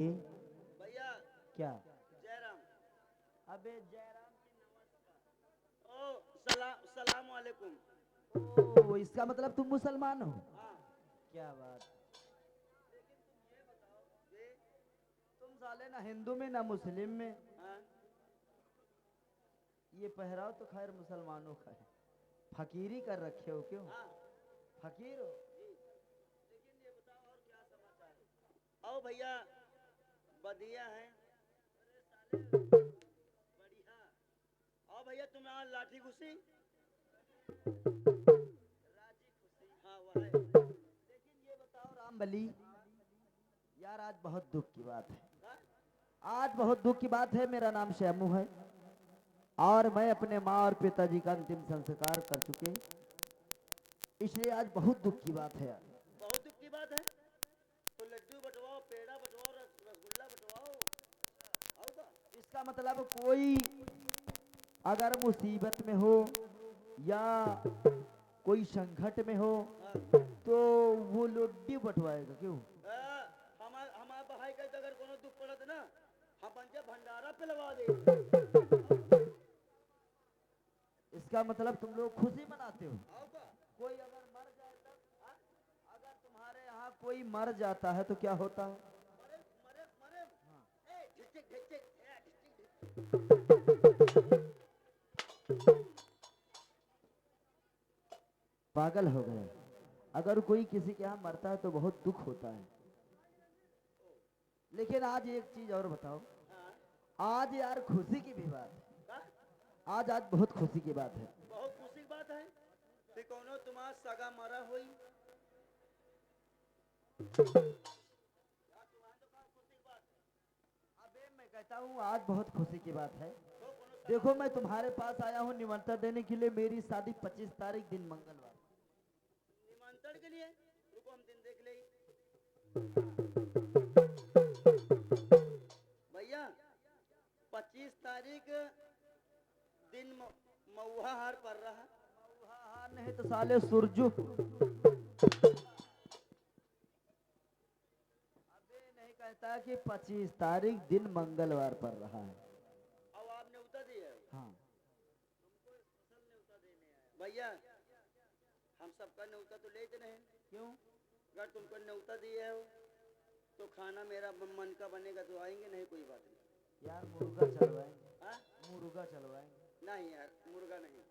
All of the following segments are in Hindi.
भैया क्या? जयराम। अबे जयराम की नमस्कार। सलाम वालेकुम। ओ इसका मतलब तुम मुसलमान हो? हाँ। क्या बात। लेकिन तुम ये बताओ ये। तुम साले ना हिंदू में ना मुस्लिम में। हाँ। ये पहराव तो खैर मुसलमानों का है। फकीरी कर रखे हो क्यों? हाँ फकीर हो? जी। लेकिन ये बताओ और क्या समाचार है? आओ भैया, बढ़िया है। अरे साले बढ़िया। आओ भैया, तुम यहाँ लाठी घुसी राजी खुशी, हाँ वह है। लेकिन ये बताओ रामबली, यार आज बहुत दुख की बात है। हाँ? आज बहुत दुख की बात है। मेरा नाम शैमू है और मैं अपने माँ और पिताजी का अंतिम संस्कार कर चुके, इसलिए आज बहुत दुख की बात है यार। बहुत दुख की बात है। तो लड्डू बंटवाओ, पेड़ा बंटवाओ, रसगुल्ला बंटवाओ। आओ का? इसका मतलब कोई अगर मुसीबत में हो या कोई संकट में हो हाँ। तो वो लड्डू बंटवाएगा क्यों? हमार भाई का अगर कोनो दुख पड़त ना, हम पंचे भंडारा पे लगा दे। इसका मतलब तुम लोग खुशी मनाते हो। आओ का? कोई अगर मर जाए तब? हाँ? अगर तुम्हारे यहाँ कोई मर जाता है तो क्या होता है? मरे मरे मरे। हाँ। ए ढिचिक ढिचिक, ए ढिचिक ढिचिक। पागल हो गए। अगर कोई किसी के यहाँ मरता है तो बहुत दुख होता है। लेकिन आज एक चीज और बताओ। हाँ। आज यार खुशी की भी बात है। का? आज बहुत खुशी की बात है। बहुत खुशी की बात है। कि कोनो तुम्हार सगा मरा हुई। यार तुम्हारे तो बहुत खुशी की बात है। अबे मैं कहता हूँ आज बहुत खुशी की बात है। तो कोनो सगा देखो मैं मरा। तुम्हारे पास आया हूँ निमंत्रण देने के लिए। मेरी शादी 25 तारीख दिन मंगलवार। निमंत्रण के लिए? रुको हम दिन देख ले। भैया 25 तारीख दिन मऊहा हार पड़ रहा है। हाँ नहीं तो साले सुरजू। अबे नहीं कहता कि 25 तारीख दिन मंगलवार पड़ रहा है। अब आप न्योता दिए हो। हाँ। तुमको स्पेशल न्योता देने आया भैया। हम सबका न्योता तो लेते नहीं। क्यों? अगर तुमको न्योता दिए हो तो खाना मेरा मन का बनेगा तो आएंगे, नहीं कोई बात नहीं। यार मुर्गा चलवाएंगे। हाँ? मुर्गा चलवाएंगे। नहीं यार, मुर्गा नहीं।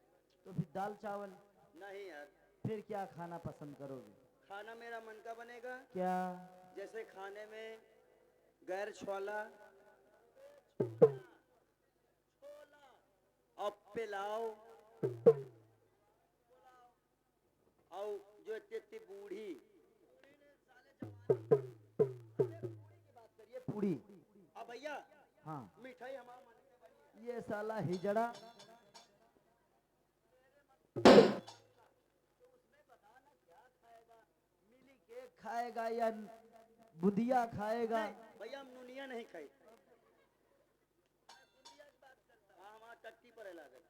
तो फिर दाल चावल? नहीं यार। फिर क्या खाना पसंद करोगे? खाना मेरा मन का बनेगा। क्या? जैसे खाने में गैर छोला और पुलाव और जो इतनी इतनी बूढ़ी। ये पूरी? अब भैया हाँ। मिठाई हमारा मन का बनी है। ये साला हिजड़ा। मिली केक खाएगा या बुंदिया खाएगा? नहीं भैया, हम नुनिया नहीं खाई। हाँ, हमारा टट्टी पर लागल।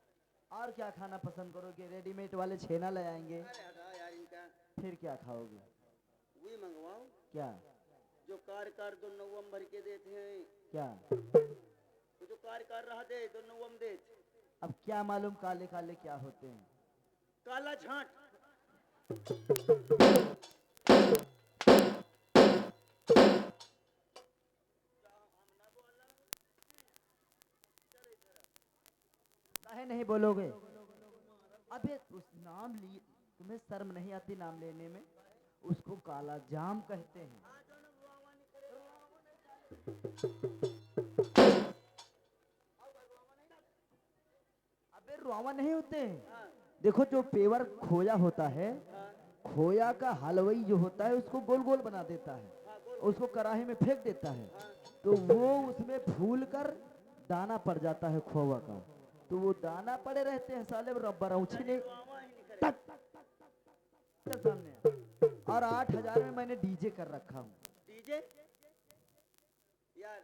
और क्या खाना पसंद करोगे? रेडीमेड वाले छेना ले आएंगे। अरे हटा यार इनका। फिर क्या खाओगे? वही मंगवाओ क्या? जो कार 2 नवंबर के देते हैं। क्या? तो जो कार रहा दे 2 नवंबर दे। अब क्या मालूम काले काले क्या होते हैं। काला झांट। काहे नहीं बोलोगे? अबे उस नाम लिए तुम्हें शर्म नहीं आती नाम लेने में? उसको काला जाम कहते हैं। अबे रुआवा नहीं होते हैं। हाँ। देखो जो पेवर खोया होता है, हाँ। खोया का हलवाई जो होता है उसको गोल गोल बना देता है, हाँ गोल गोल। उसको कढ़ाई में फेंक देता है, हाँ। तो वो उसमें फूल कर दाना पड़ जाता है खोवा का। तो वो दाना पड़े रहते हैं साले बरौछी यानी ने रुआवा ही नहीं तक करेगा। तक सामने। और 8,000 में मैंने डीजे कर रखा हूँ। डीजे यार,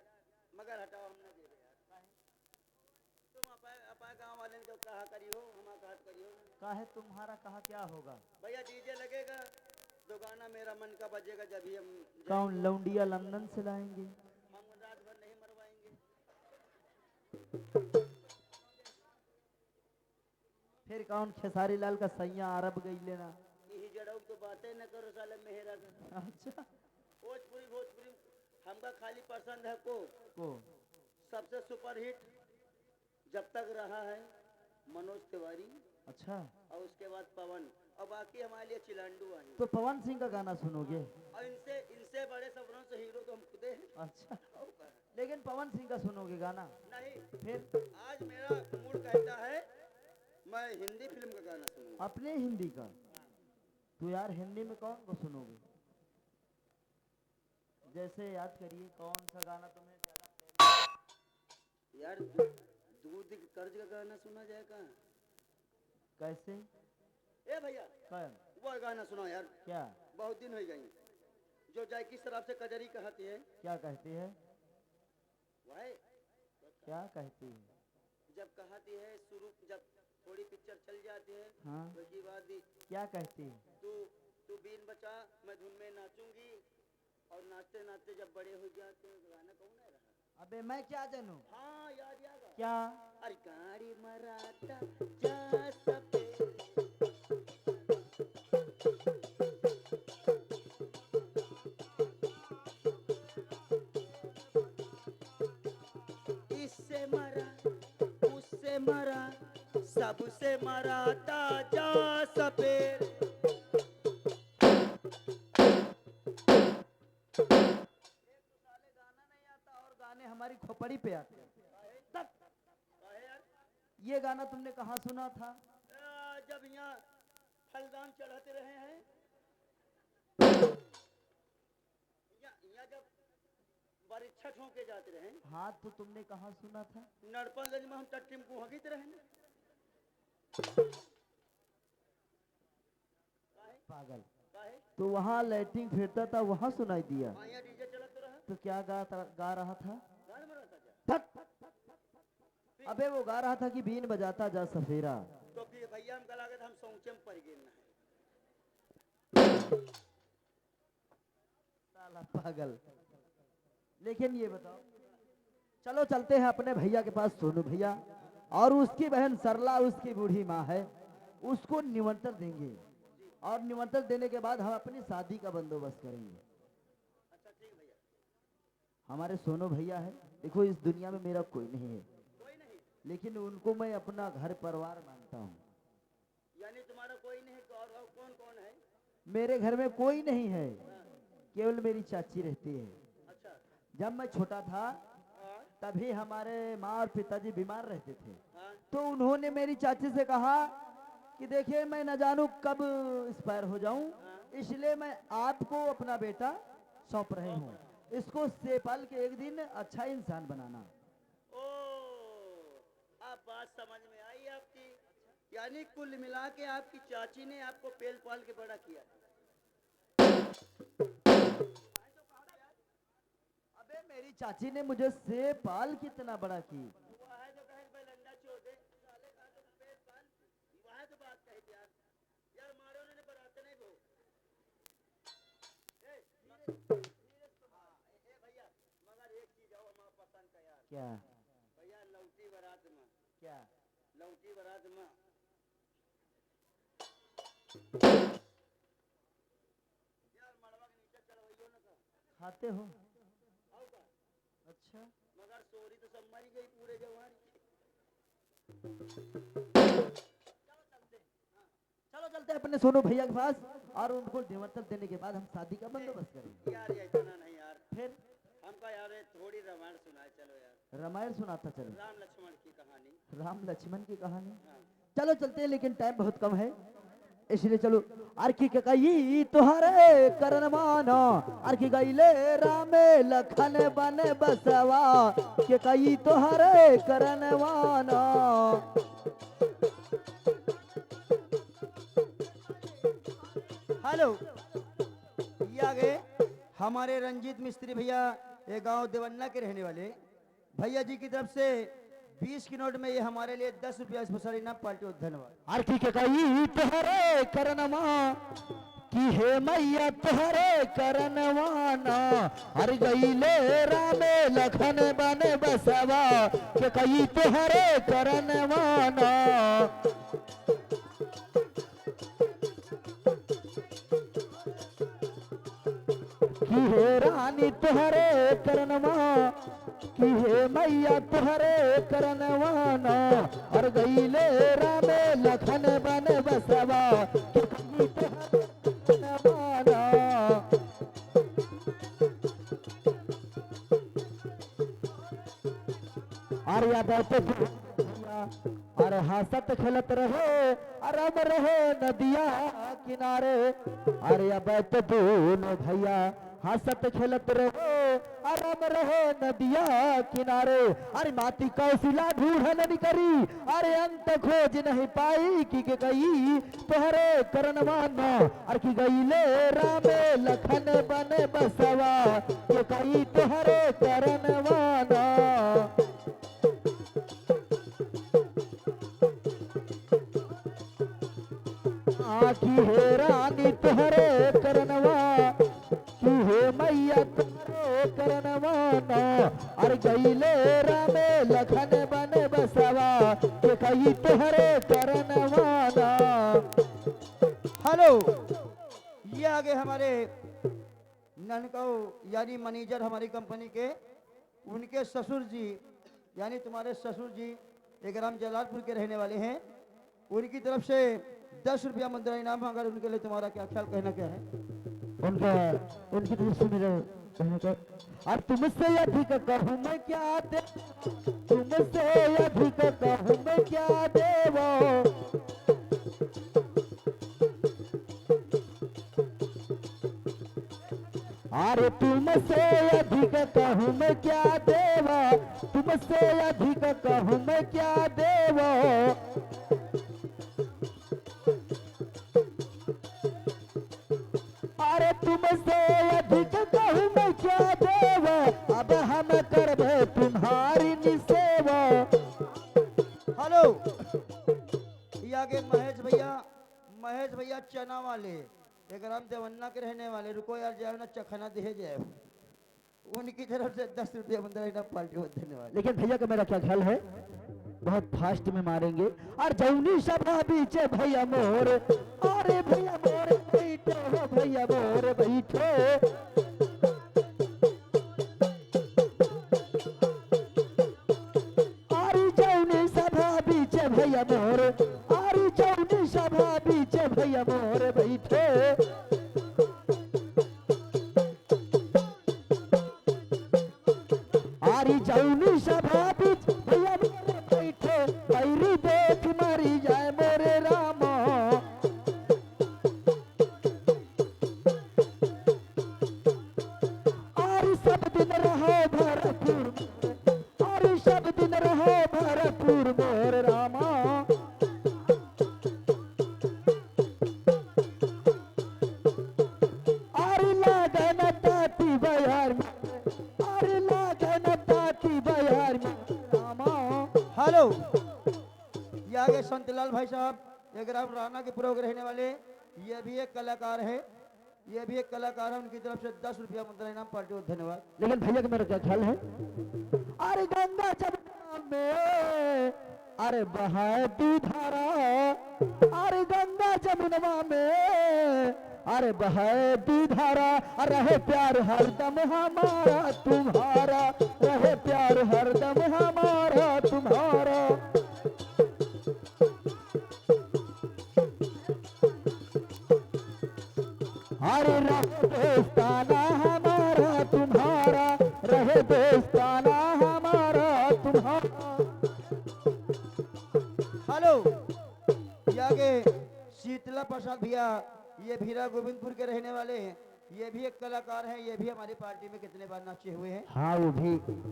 मगर हटाओ, हम ना दे रहे यार। तुम अपा गांव वाले ने कहा करियो, हमारा कहा करियो ना। काहे तुम्हारा कहा क्या होगा? भैया डीजे लगेगा तो गाना मेरा मन का बजेगा, जब ही हम कौन जाएंगे। लौंडिया लंदन से लाएंगे? हम फिर कौन खेसारी लाल का सैया अरब गई लेना। यही जड़ों तो बातें न करो साले मेहरा का। अच्छा भोजपुरी हमका खाली पसंद है को सबसे सुपरहिट जब तक रहा है मनोज तिवारी। अच्छा, और उसके बाद पवन और बाकी हमारे लिए चिलांडू आई। तो पवन सिंह का गाना सुनोगे? और इनसे इनसे बड़े सपनों से हीरो तो हम खुदे हैं। अच्छा, लेकिन पवन सिंह का सुनोगे गाना? नहीं, फिर आज मेरा मूड कहता है मैं हिंदी फिल्म का गाना सुनूंगा। अपने हिंदी का? तो यार हिंदी में कौन को सुनोगे? जैसे याद करिए कौन सा गाना तुम्हें यार दूध की कर्ज का गाना सुना जाए कहाँ? कैसे? ए भैया कौन? वो गाना सुनाओ यार। क्या? बहुत दिन हो गई जो जायकी शराब से कजरी कहती है। क्या कहती है? भाई क्या कहती है? जब कहती है शुरू जब थोड़ी पिक्चर चल जाती है हाँ, उसके बाद क्या कहती है? तू तू बीन बचा मैं धुन में नाचूंगी और नाचते नाचते जब बड़े हो जाते हैं गाना कौन है रहा? अबे मैं क्या जानूं? हाँ याद याद क्या? अरे गाड़ी मराठा जा सके इससे मरा उससे मरा सबसे मराता जा सपेर। गाने हमारी खोपड़ी पे आते हैं। ये गाना तुमने कहाँ सुना था? जब यहाँ फलदान चढ़ाते रहे हैं यहाँ जब परीक्षा ठोके जाते रहे। हाँ, तो तुमने कहाँ सुना था? नरपतगंज में हम टट्टीम को हकीत रहे ना। पागल। काहे? तो वहाँ लाइटिंग फिरता था, वहाँ सुनाई दिया। हाँ यहाँ डीजे चलत रहा। तो क्या गा रहा था? गान में रहता जा। अबे वो गा रहा था कि बीन बजाता जा सफेरा। तो फिर भैया हमका लागत हम सौचम पर गिर ना है। साला पागल। लेकिन ये बताओ, चलो चलते हैं अपने भैया के पास, सोनू भैया, और उसकी बहन सरला उसकी बूढ़ी माँ है, उसको निमंत्रण देंगे और निमंत्रण देने के बाद हम अपनी शादी का बंदोबस्त करेंगे। अच्छा ठीक भैया। हमारे सोनू भैया है, देखो इस दुनिया में मेरा कोई नहीं है, कोई नहीं लेकिन उनको मैं अपना घर परिवार मानता हूँ। यानी तुम्हारा कोई नहीं और कौन कौन है? मेरे घर में कोई नहीं है, केवल मेरी चाची रहती है। अच्छा। जब मैं छोटा था हाँ तभी हमारे माँ और पिताजी बीमार रहते थे, हाँ तो उन्होंने मेरी चाची से कहा कि देखिए मैं न जानू कब एक्सपायर हो जाऊं, इसलिए मैं आपको अपना बेटा सौंप रहे हूँ, इसको सेपाल के एक दिन अच्छा इंसान बनाना। ओ अब बात समझ में आई आपकी। यानी कुल मिला के आपकी चाची ने आपको पेल पाल के बड़ा किया। अबे मेरी चाची ने मुझे सेपाल कितना बड़ा की। वो है जो कहे बेलंडा चोदे साले का तो पेल पाल वो है तो बात कही यार। यार मारो उन्होंने बराते नहीं वो। ए भैया मगर एक चीज आओ हमारा पसंद का यार। क्या? भैया लौटी बारात में। क्या? लौटी बारात में यार मड़वा के नीचे चढ़वाइयो ना का खाते हो? आओ का। अच्छा, मगर सोरी तो सब मरी गई पूरे जवानी। चलो चलते हैं अपने सोनू भैया के पास और उनको निमंत्रण देने के बाद हम शादी का बंदोबस्त करेंगे। यार ये इतना नहीं यार। फिर हमका यार ये थोड़ी रामायण सुनाए चलो यार। रामायण सुनाता चलो। राम लक्ष्मण की कहानी। राम लक्ष्मण की कहानी। हाँ। चलो चलते हैं, लेकिन टाइम बहुत कम है, इसलिए चलो। आरकी के कई तुहरे करन माना, आरकी गईले रामे लखन बने बसवा, के कई तुहरे करन माना। हेलो ये आ गए हमारे रंजीत मिस्त्री भैया, ये गांव देवन्ना के रहने वाले भैया जी की तरफ से 20 की नोट में ये हमारे लिए 10 रुपया स्पेशल इनाम पार्टी। धन्यवाद। आरकी के कई तुहरे करन मां, कि हे मैया तुहरे करनवाना हर गईले रामे लखन बने बसवा के कई तुहरे करनवाना कि हे रानी तुहरे करनवा कि हे मैया तुहरे करनवाना हर गईले रामे लखन बने बसवा के कई तुहरे करनवाना अरे याद आते अरे हंसत खेलत रहे अरब रहे नदिया किनारे अरे अब तो दोनों भैया हंसत खेलत रहे अरब रहे नदिया किनारे अरे माती कौशिला ढूंढन करी अरे अंत खोज नहीं पाई कि गई तोहरे करनवाना अरे की गई ले रामे लखन बने बसवा के कई तोहरे करनवाना कि हे रानी तुहरे करनवा कि हे मैया तुहरे करनवाना अरे गईले रामे लखन बने बसवा के कई तुहरे करनवाना। हेलो, ये आगे हमारे ननकौ यानी मैनेजर हमारी कंपनी के उनके ससुर जी यानी तुम्हारे ससुर जी एक ग्राम जलालपुर के रहने वाले हैं। उनकी तरफ से 10 रुपया मुद्रा इनाम अगर उनके लिए तुम्हारा क्या ख्याल कहना क्या है? उनकी तरफ से मेरा कहने का और तुमसे अधिक कहूँ मैं क्या दे तुमसे अधिक कहूँ मैं क्या देवो अरे तुमसे अधिक कहूँ मैं क्या देवा तुमसे अधिक कहूँ मैं क्या देवो अरे तुमसे अधिक कहूँ मैं क्या देवा अब हम करबे तुम्हारी निसेवा। हेलो, ये आगे महेश भैया चना वाले एक ग्राम देवन्ना के रहने वाले रुको यार जाओ ना चखना दे जाए उनकी तरफ से 10 रुपया मुद्रा इनाम पार्टी को धन्यवाद। लेकिन भैया का मेरा क्या ख्याल है बहुत फास्ट में मारेंगे और जौनी सभा बीचे भैया मोर अरे भैया मोर बैठो हो भैया मोर बैठो अरे जौनी सभा बीचे भैया मोर अरे जौनी सभा बीचे भैया मोर बैठो अरे जौनी सभा बीच भैया पैरी देख मरी जाए मोरे रामा और सब दिन रहो भरपूर और सब दिन रहो भरपूर मोर रामा और लागन ताती बयार में और लागन ताती बयार में रामा। हेलो, ये आगे संतलाल भाई साहब एक ग्राम राना के प्रोग रहने वाले ये भी एक कलाकार है उनकी तरफ से 10 रुपया मुद्रा इनाम पार्टी को धन्यवाद। लेकिन भैया का मेरा क्या ख्याल है अरे गंगा जमुना में अरे बहाती धारा अरे गंगा जमुना में अरे बहाती धारा रहे प्यार हरदम हमारा तुम्हारा रहे प्यार हरदम हमारा तुम्हारा। अरे रहे दोस्ताना हमारा तुम्हारा रहे दोस्ताना हमारा तुम्हारा। हेलो, ये आगे शीतला प्रसाद भैया ये भीरा गोविंदपुर के रहने वाले हैं ये भी एक कलाकार हैं ये भी हमारी पार्टी में कितने बार नाचे हुए हैं। हाँ वो भी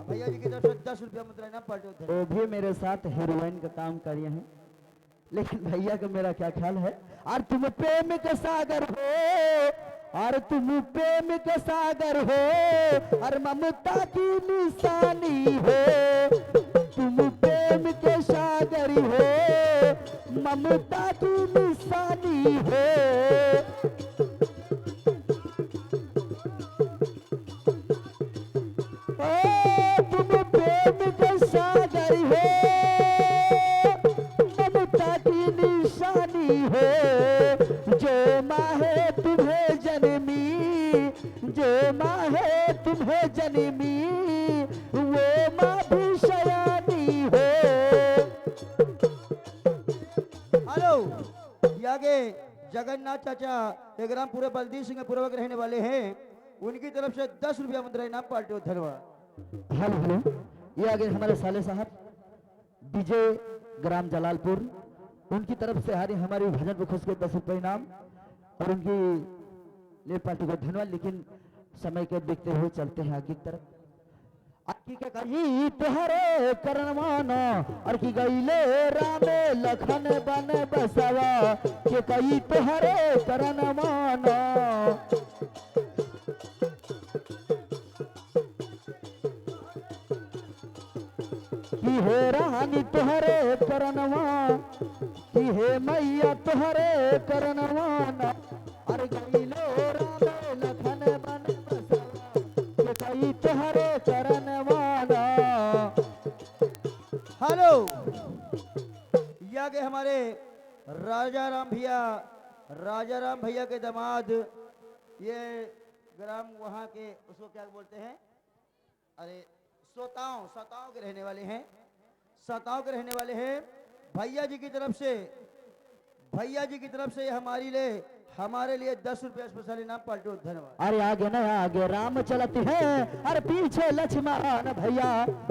भैया जी की तरफ से 10 रुपया मुद्रा इनाम पार्टी को धन्यवाद। वो भी मेरे साथ हीरोइन का काम करे हैं। लेकिन भैया का मेरा क्या ख्याल है और तुम प्रेम के सागर हो और तुम प्रेम के सागर हो और ममता की निशानी हो तुम प्रेम के सागर हो ममता की निशानी हो जगन्नाथ चाचा ये ग्राम पूरे बलदीव सिंह पूर्व के रहने वाले हैं, उनकी तरफ से 10 रुपया मुद्रा इनाम पार्टी और धन्यवाद। हेलो हेलो, ये आगे हमारे साले साहब विजय ग्राम जलालपुर, उनकी तरफ से हमारी भजन को खुश के 10 रुपये इनाम और उनकी लिए पार्टी को धन्यवाद। लेकिन समय के देखते हुए चलते हैं आगे की तरफ। आकी के कही तुहरे करनवाना और की गईले रामे लखन बन बसवा के कही तुहरे करनवाना की हे रानी तुहरे करनवा की हे मैया तुहरे करनवाना और गईले रामे लखन बन बसवा के कही तुहरे करनवाना। हेलो, ये आगे हमारे राजा राम भैया के दामाद, ये ग्राम वहाँ के उसको क्या बोलते हैं, अरे सताओं के रहने वाले हैं, सताओं के रहने वाले हैं। भैया जी की तरफ से हमारे लिए 10 रुपया स्पेशल इनाम पार्टी और धन्यवाद। अरे आगे न आगे राम चलती है, अरे पीछे लक्ष्मण भैया,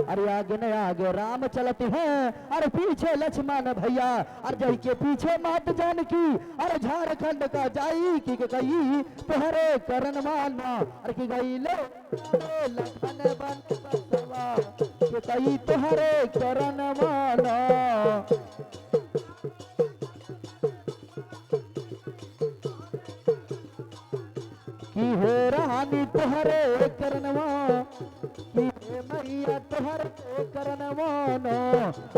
अरे आगे न आगे राम चलती है, अरे पीछे लक्ष्मण भैया, अरे जय के पीछे मात जानकी, अरे झारखंड का जाई की कही तुहरे करन माना, अरे की गई ले लखन बन बसवा के कही तुहरे करन माना। की हे रानी तुहरे करनवा की हे मैया तुहरे करनवाना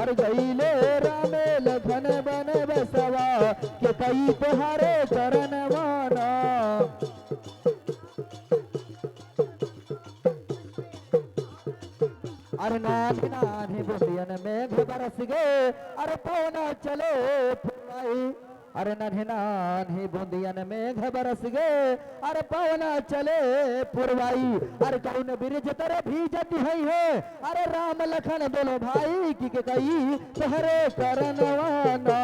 अरे गईले रामे लखन बन बसवा के कई तुहरे करनवाना। अरे नानी नानी बुंदियन मेघ बरस गए, अरे पवना चलो फुलाई, अरे नन्हे नान्हे बूंदियन मेघ बरस गए, अरे पवना चले पुरवाई, अरे कौन ब्रिज तर भीजती है, अरे राम लखन दोनों भाई की के कई तुहरे करनवाना,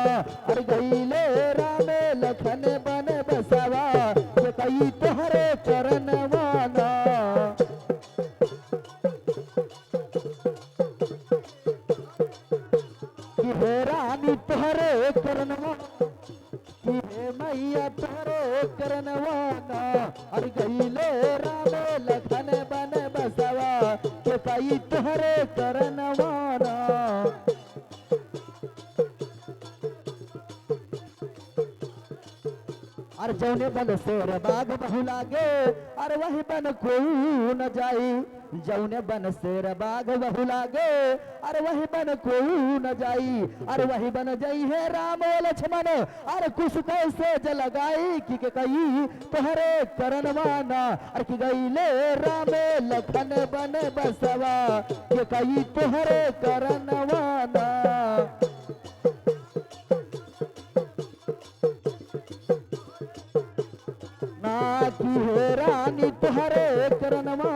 अरे गईले रामे लखन बन बसवा के कई तुहरे करनवाना। कि हे रानी तुहरे करनवा की हे मैया तुहरे करनवाना, अरे गईले रामे लखन बन बसवा के कई तुहरे करनवाना। अरे जौने बन शेर बाघ बहु लागे, अरे वही बन कोई न जाई, जौने बन शेर बाघ बहु लागे, अरे वही बन कोई न जाई, अरे वही बन जाई है राम लक्ष्मण, अरे कुछ कैसे जलगाई की के कई तुहरे करनवाना, अरे की गईले रामे लखन बन बसवा के कई तुहरे करनवाना। ना की हे रानी तुहरे करनवा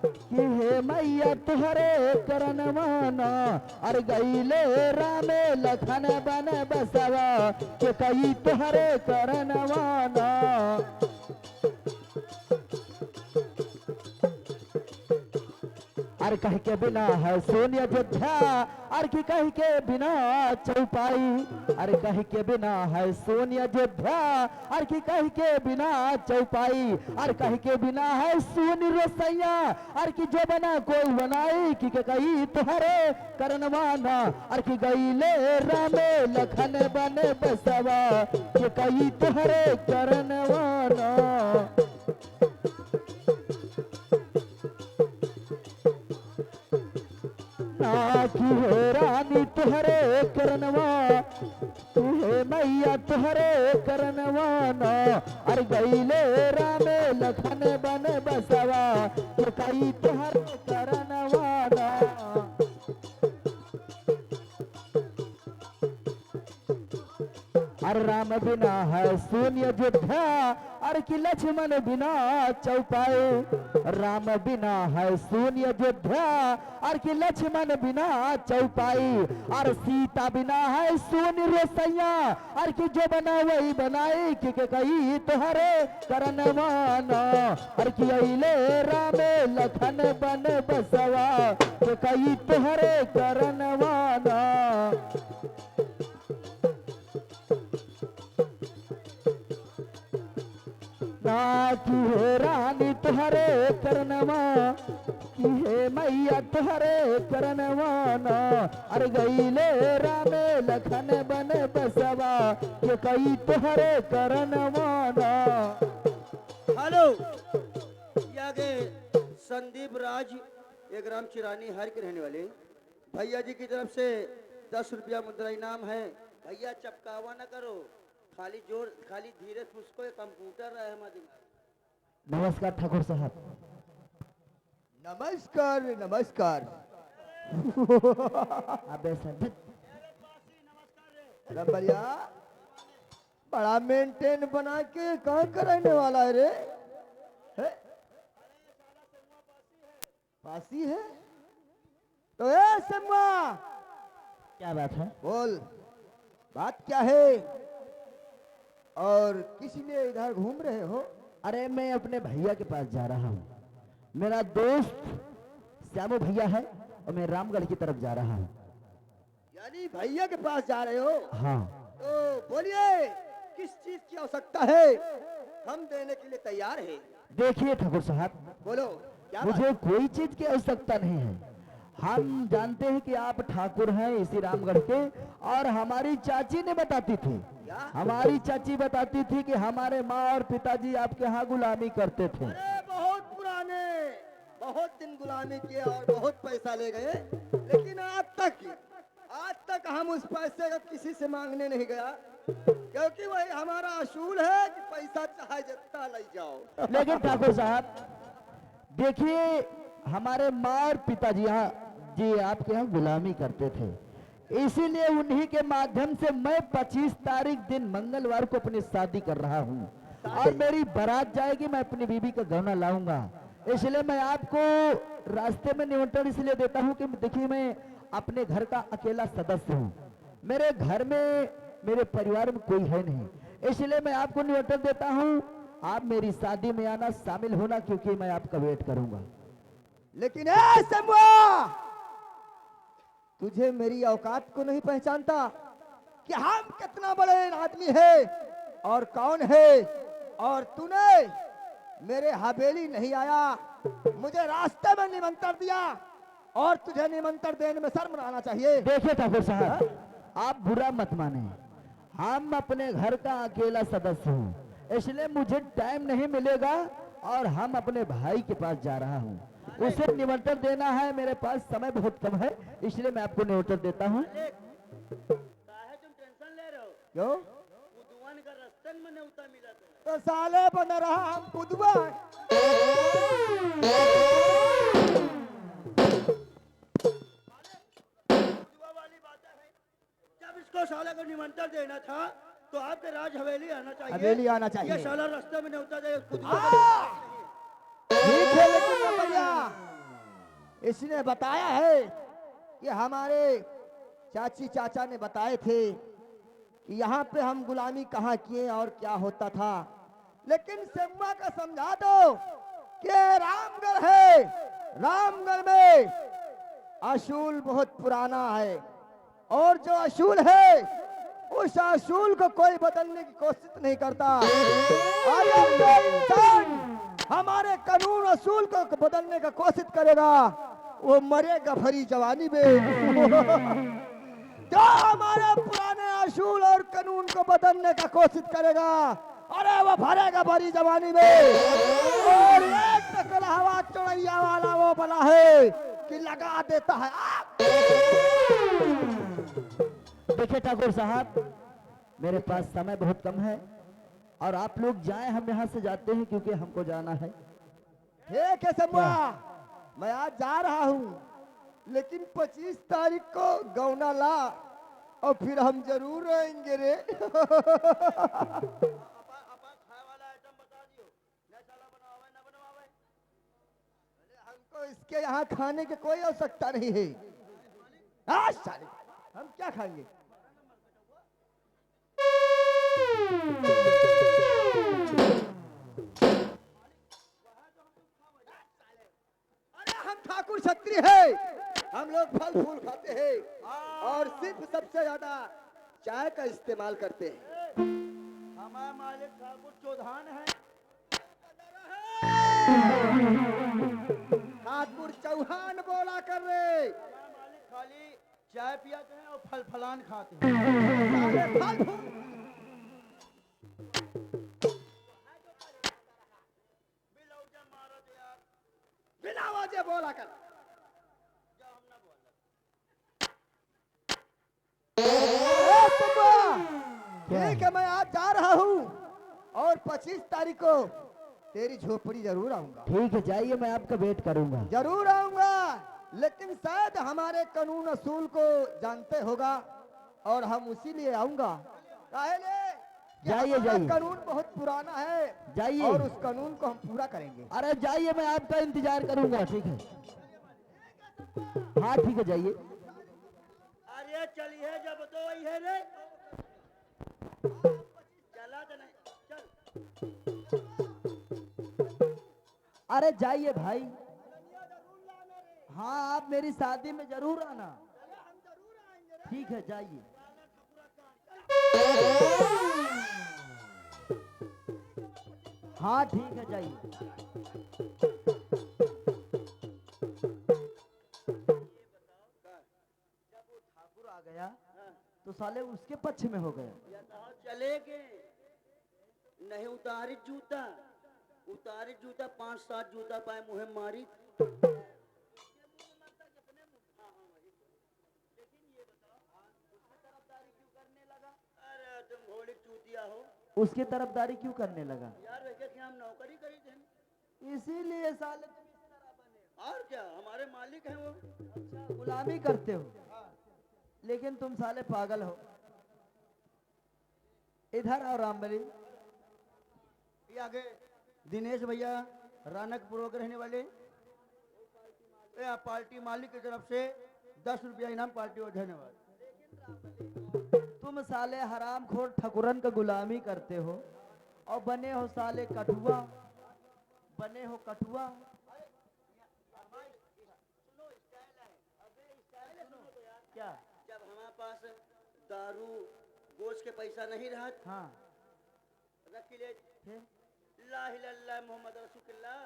की हे मैया तुहरे करनवाना, अरे गईले रामे लखन बन बसवा के कई तुहरे करनवाना। अरे कह के बिना है सोन अयोध्या, अरे की कह के बिना चौपाई, अरे कह के बिना है सोन अयोध्या, अरे की कह के बिना चौपाई, अरे कह के बिना है सोनी रसैया, अरे की जो बना कोई बनाई की के कही तुहरे करनवाना, अरे की गईले रामे लखन बन बसवा के कही तुहरे करनवाना। ना की हे रानी तुहरे करनवा तू हे मैया तुहरे करनवाना, अरे गईले रामे लखन बन बसवा के कई तुहरे करनवाना। अरे राम बिना है शून्य अयोध्या, और कि लक्ष्मण बिना चौपाए, राम बिना है शून्य अयोध्या, और कि लक्ष्मण बिना चौपाई, और सीता बिना है शून्य रोसैया, और कि जो बना वही बनाई, कि कही तुहरे करन माना, और कि अइले रामे लखन बन बसवा, कि कही तुहरे करन माना। ना की हे रानी तुहरे करनवा, की हे मैया तुहरे करनवा ना, अरे गईले रामे लखन बन बसवा, ये कई तुहरे करनवा ना। हेलो, ये आगे संदीप राज 1 ग्राम चिरानी हर के रहने वाले भैया जी की तरफ से 10 रुपया मुद्रा इनाम है। भैया चपकावा ना करो, खाली धीरे फुसको, ये कंप्यूटर है हमारे दिमाग। नमस्कार ठाकुर साहब। नमस्कार नमस्कार। अबे सर अरे बढ़िया, बड़ा मेंटेन बना के कहाँ कराने वाला है रे? है? पासी है तो ए सम्मा, क्या बात है? बोल, बात क्या है और किस लिए इधर घूम रहे हो? अरे मैं अपने भैया के पास जा रहा हूँ, मेरा दोस्त श्यामू भैया है और मैं रामगढ़ की तरफ जा रहा हूँ। यानी भैया के पास जा रहे हो? हाँ। तो बोलिए किस चीज की आवश्यकता है, हम देने के लिए तैयार हैं। देखिए ठाकुर साहब, बोलो क्या बात? मुझे कोई चीज की आवश्यकता नहीं है। हम जानते हैं कि आप ठाकुर हैं इसी रामगढ़ के, और हमारी चाची ने बताती थी, हमारी चाची बताती थी कि हमारे माँ और पिताजी आपके यहाँ गुलामी करते थे। अरे बहुत पुराने, बहुत दिन गुलामी किए और बहुत पैसा ले गए, लेकिन आज तक हम उस पैसे का किसी से मांगने नहीं गया, क्योंकि वही हमारा असूल है कि पैसा चाहे जितना ले जाओ। लेकिन ठाकुर साहब देखिए, हमारे माँ और पिताजी यहाँ जी आपके यहाँ गुलामी करते थे, इसीलिए उन्हीं के माध्यम से मैं 25 तारीख दिन मंगलवार को अपनी शादी कर रहा हूँ, और मेरी बारात जाएगी, मैं अपनी बीबी का गहना लाऊंगा। इसलिए मैं आपको रास्ते में निमंत्रण इसलिए देता हूँ कि देखिए मैं अपने घर का अकेला सदस्य हूँ, मेरे घर में मेरे परिवार में कोई है नहीं, इसलिए मैं आपको निमंत्रण देता हूँ, आप मेरी शादी में आना, शामिल होना, क्योंकि मैं आपका वेट करूंगा। लेकिन ए सम्मा, तुझे मेरी औकात को नहीं पहचानता कि हम कितना बड़े आदमी है और कौन है, और तूने मेरे हवेली नहीं आया, मुझे रास्ते में निमंत्रण दिया, और तुझे निमंत्रण देने में शर्म आना चाहिए। देखिए ठाकुर साहब, आप बुरा मत माने, हम अपने घर का अकेला सदस्य हूँ, इसलिए मुझे टाइम नहीं मिलेगा, और हम अपने भाई के पास जा रहा हूँ, उसे निमंत्रण देना है, मेरे पास समय बहुत कम है, इसलिए मैं आपको निमंत्रण देता हूँ। तुम टेंशन ले रहे हो क्यों? बुधवान का रास्ते में न्योता मिला तो साले बना रहा हम बुधवा। वाली बात है, जब इसको साले को निमंत्रण देना था तो आपके राज हवेली आना चाहिए, हवेली आना चाहिए। ये साला रास्ते में न्योता दे ठीक है, लेकिन भैया इसने बताया है कि हमारे चाची चाचा ने बताए थे कि यहाँ पे हम गुलामी कहाँ किए और क्या होता था, लेकिन सेम्मा का समझा दो कि रामगढ़ है, रामगढ़ में असूल बहुत पुराना है, और जो असूल है उस असूल को कोई बदलने की कोशिश नहीं करता। अगर कोई इंसान हमारे कानून असूल को बदलने का कोशिश करेगा, वो मरेगा भरी जवानी में। जो हमारे पुराने असूल और कानून को बदलने का कोशिश करेगा, अरे वो भरेगा भरी जवानी में। और एक नकल हवा चौड़ैया वाला वो बना है कि लगा देता है आग। देखिए ठाकुर साहब, मेरे पास समय बहुत कम है, और आप लोग जाएं, हम यहाँ से जाते हैं क्योंकि हमको जाना है। ठीक है सम्मा, मैं आज जा रहा हूँ, लेकिन 25 तारीख को गौना ला, और फिर हम जरूर रहेंगे रे। तो इसके यहाँ खाने की कोई आवश्यकता नहीं है। आज साले हम क्या खाएंगे? अरे हम ठाकुर क्षत्रिय है, हम लोग फल फूल खाते हैं और सिर्फ सबसे ज्यादा चाय का इस्तेमाल करते हैं। हमारा मालिक ठाकुर चौधान है, ठाकुर चौहान बोला कर रहे। हमारा मालिक खाली चाय पियाते हैं और फल फलान खाते हैं। साले फल फूल बिना वजह बोला कर। ठीक है, मैं आज जा रहा हूँ और 25 तारीख को तेरी झोपड़ी जरूर आऊंगा। ठीक है, जाइए, मैं आपका वेट करूंगा। जरूर आऊंगा, लेकिन शायद हमारे कानून असूल को जानते होगा और हम उसी लिए आऊंगा। जाइए, जाइए। कानून बहुत पुराना है, जाइए और उस कानून को हम पूरा करेंगे। अरे जाइए, मैं आपका इंतजार करूंगा। ठीक है, हाँ ठीक है, जाइए। अरे चलिए, जब तो वही है रे, चला तो नहीं, चल। अरे जाइए भाई। हाँ, आप मेरी शादी में जरूर आना। ठीक है, जाइए। हाँ ठीक है, जाइए। जब वो ठाकुर आ गया तो साले उसके पक्ष में हो गया। चले गए नहीं, उतारी जूता, उतारी जूता 5-7 जूता पाए मुहे मारी। अरे तुम घोड़ी चूतिया हो, उसकी तरफदारी क्यों करने लगा? यार वैसे कि हम नौकरी करी थे, इसीलिए साले तुम इस तरह बने। और क्या, हमारे मालिक हैं वो। अच्छा, गुलामी करते हो। लेकिन तुम साले पागल हो। इधर आओ रामबली। ये आगे दिनेश भैया रानकपुर के रहने वाले, पार्टी मालिक की तरफ से 10 रुपया इनाम पार्टी और धन्यवाद। तुम साले हरामखोर ठकुरन का गुलामी करते हो और बने हो साले कठुआ, बने हो कठुआ। क्या? जब हमारे पास दारू गोश्त के पैसा नहीं रहा, हाँ, रख ले फिर ला इलाहा इल्लल्लाह मोहम्मद रसूलुल्लाह।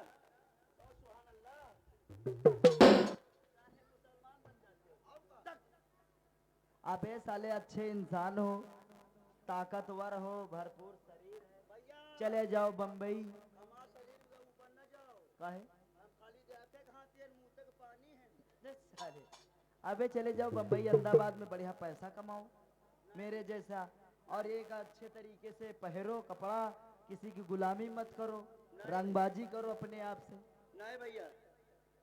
अबे साले अच्छे इंसान हो, ताकतवर हो, भरपूर शरीर है, चले जाओ बम्बई। हमारा शरीर के ऊपर न जाओ, काहे? हम खाली जाते खाते हैं, मुंह तक पानी है। साले अबे चले जाओ बम्बई, अहमदाबाद में बढ़िया पैसा कमाओ मेरे जैसा, और एक अच्छे तरीके से पहरो कपड़ा, किसी की गुलामी मत करो, रंगबाजी करो अपने आप से। नहीं भैया,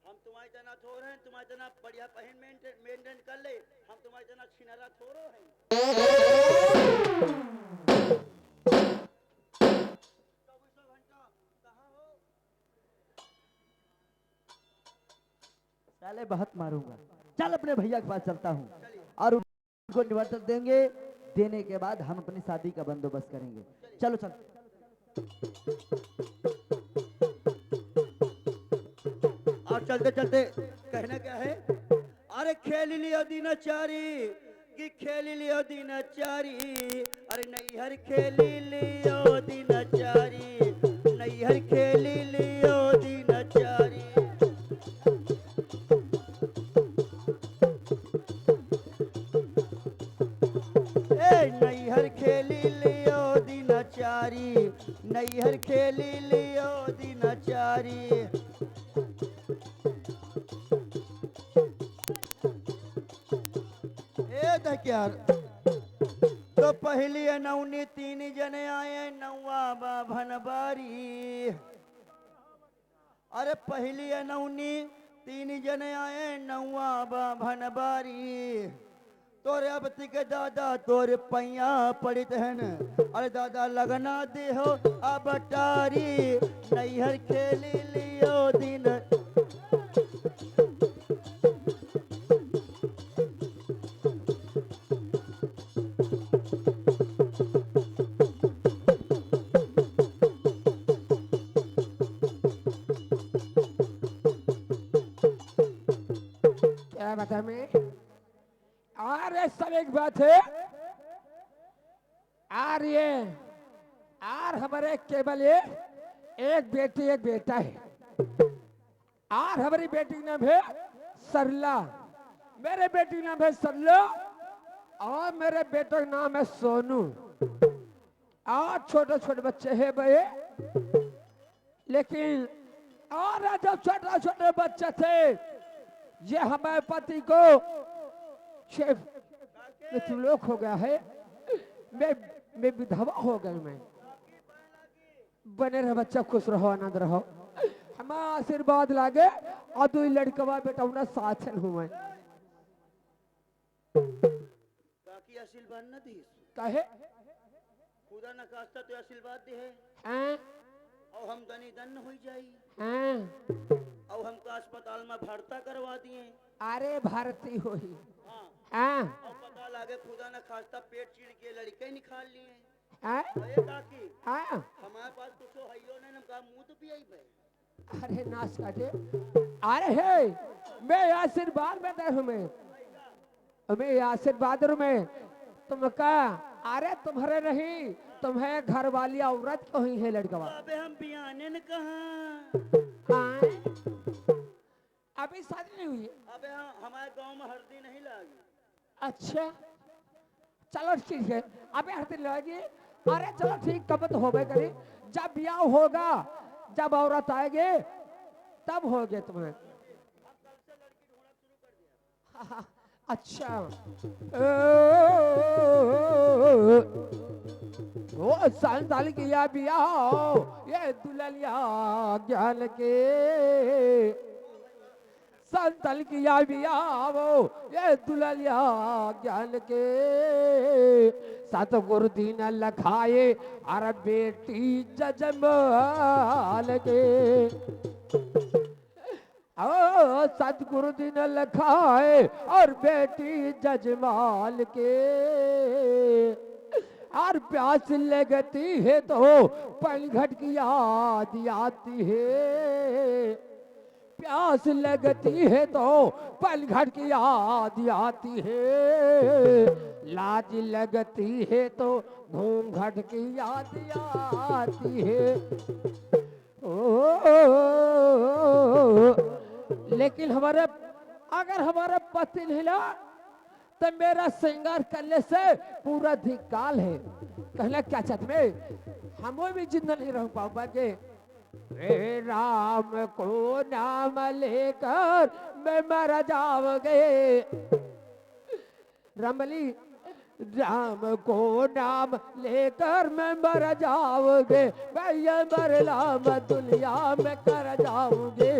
हम तुम्हारी तना थोर हैं, तुम्हारी तना बढ़िया पहन मेंटेन कर ले, हम तुम्हारी तना छिनारा थोरो हैं। 24 घंटा कहाँ हो? साले बहुत मारूंगा। चल अपने भैया के पास चलता हूँ और उनको निमंत्रण देंगे, देने के बाद हम अपनी शादी का बंदोबस्त करेंगे। चलो चल। और चलते चलते कहना क्या है, अरे खेल लियो दिनचारी कि खेल लियो दिनचारी, अरे नैहर खेल लियो दिनचारी, नैहर खेल लियो दिनचारी। नैहर खेली लियो दिनचारी, नैहर खेली लियो दिनचारी। यार तो पहली नौनी 3 जने आए, नौवा भनबारी। अरे पहली नौनी 3 जने आए, नौवा भनबारी। तोरे अब तिक दादा तोरे पैया पड़ित हैं, अरे दादा लगना दे हो अब टारी, नैहर खेली लियो दिन। क्या बता मैं? अरे सब एक बात है। और ये और हमारे केवल ये एक बेटी एक बेटा है। और हमारी बेटी का नाम है सरला। मेरे बेटी का नाम है सरला और मेरे बेटे का नाम है सोनू। और छोटे छोटे बच्चे हैं भाई। लेकिन और जब छोटे छोटे बच्चे थे ये हमारे पति को शेफ मृत्युलोक हो गया है। मैं विधवा हो गई। मैं बने रहे बच्चा, खुश रहो, आनंद रहो। हम आशीर्वाद लागे और दो लड़कवा बेटा उन्हें साथ हुए काकी आशीर्वाद न दी कहे खुदा न खास्ता तो आशीर्वाद दे है हैं और हम दनी दन हो जाई हैं। और हमको अस्पताल में भर्ता करवा दिए। अरे भारती हो ही हाँ हैं और पता लागे खुदा न खास्ता पेट चीड़ के लड़के निकाल लिए। हैं अरे काकी हैं। हमारे पास कुछ हइयो ने का मुंह तो पियाई भाई। अरे नाश काटे। अरे हे मैं आशीर्वाद में दे हूं। मैं आशीर्वाद में तुम का। अरे तुम्हारे नहीं तुम्हें घर वाली औरत को ही है लड़कवा। अबे हम बियाने न कहा आए? अभी शादी नहीं हुई? अबे हम हमारे गांव में हल्दी नहीं लागी। अच्छा चलो ठीक है। अबे हर दिन लगी। अरे चलो ठीक कब तो होबे करी। जब ब्याह होगा जब औरत आएगी तब होगे तुम्हें। अच्छा वो संताल किया बियाह ये दुल्हनिया ज्ञान के। संतल किया बियाह वो ये दुल्हनिया ज्ञान के। सतगुरु दीन लखाए अरे बेटी जजमाल के। ओ सतगुरु दिन लखाए और बेटी जजमाल के। और प्यास लगती है तो पलघट की याद आती है। प्यास लगती है तो पलघट की याद आती है। लाज लगती है तो घूंघट की याद आती है। लेकिन हमारे अगर हमारा पति नहीं ला तो मेरा श्रृंगार करने से पूरा धिक्काल है। कहना क्या चाहते में हम भी जिंदा नहीं रह पाओगे। रे राम को नाम लेकर मैं मर जाओगे। रमली राम को नाम लेकर मैं मर जाओगे। भैया मरलाम दुनिया में कर जाओगे।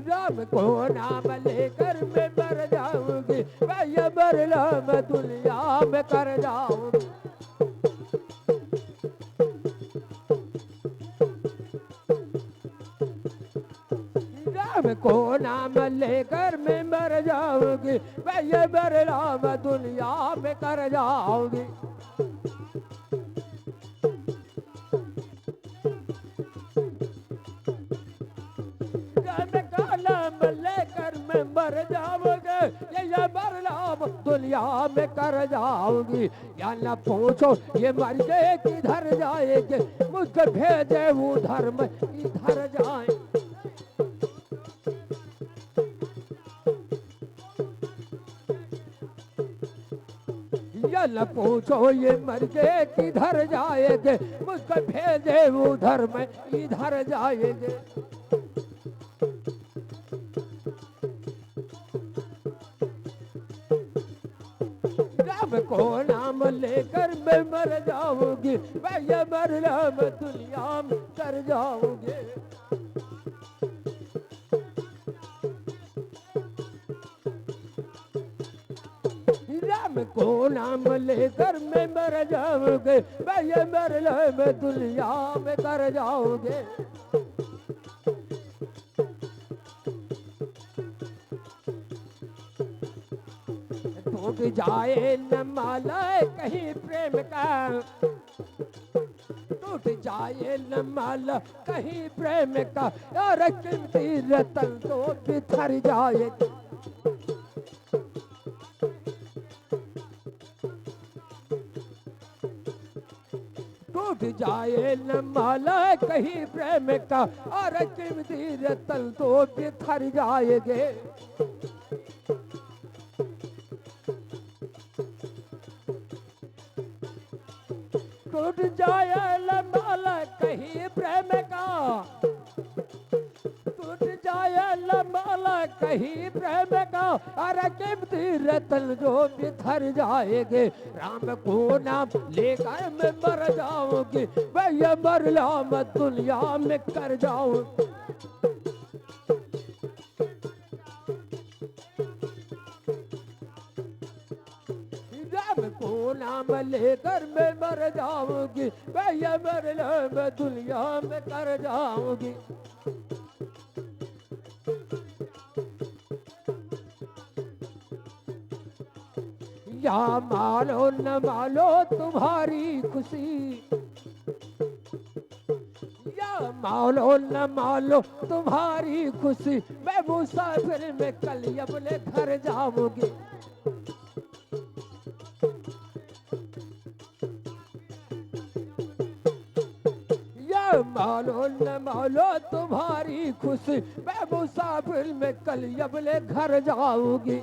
राम को नाम लेकर मैं मर जाऊंगी। भैया मरलाम दुनिया में कर जाऊंगी। राम को नाम लेकर मैं मर जाऊंगी। भैया मरलाम दुनिया में कर जाऊंगी। लेकर मैं मर जाऊंगे। ये मरलाम दुनिया में कर जाऊंगी। या न पूछो ये मर गए किधर जाएंगे। मुझको भेजे उधर में इधर जाए। या न पूछो ये मर गए किधर जाएंगे। मुझको भेजे उधर में इधर जाएंगे। राम को नाम लेकर मैं मर जाऊंगी। भैया मरलाम दुनिया में कर जाऊंगी। राम को नाम लेकर मैं मर जाऊंगी। भैया मरलाम दुनिया में कर जाओगे। टूट जाए न माला कहीं प्रेम का। टूट टूट जाए न माला कहीं प्रेम का और कीमती रतन तो बिखर जाए। टूट जाए न माला कहीं प्रेम का और कीमती रतन तो बिखर जाएंगे। टूट जाए न माला कहीं प्रेम का, टूट जाए न माला कहीं प्रेम का और कीमती रतन जो बिखर जाएंगे। राम को नाम लेकर मैं मर जाऊंगी, भैया मर ला मैं दुनिया में कर जाऊं। राम को नाम लेकर मैं मर जाऊंगी, भैया मर ला मैं दुनिया में कर जाऊंगी। या मानो न मानो तुम्हारी खुशी, या मानो न मानो तुम्हारी खुशी, मैं मुसाफिर में कल अपने घर जाऊंगी। या मानो न मानो तुम्हारी खुशी, मैं मुसाफिर में कल अपने घर जाऊंगी।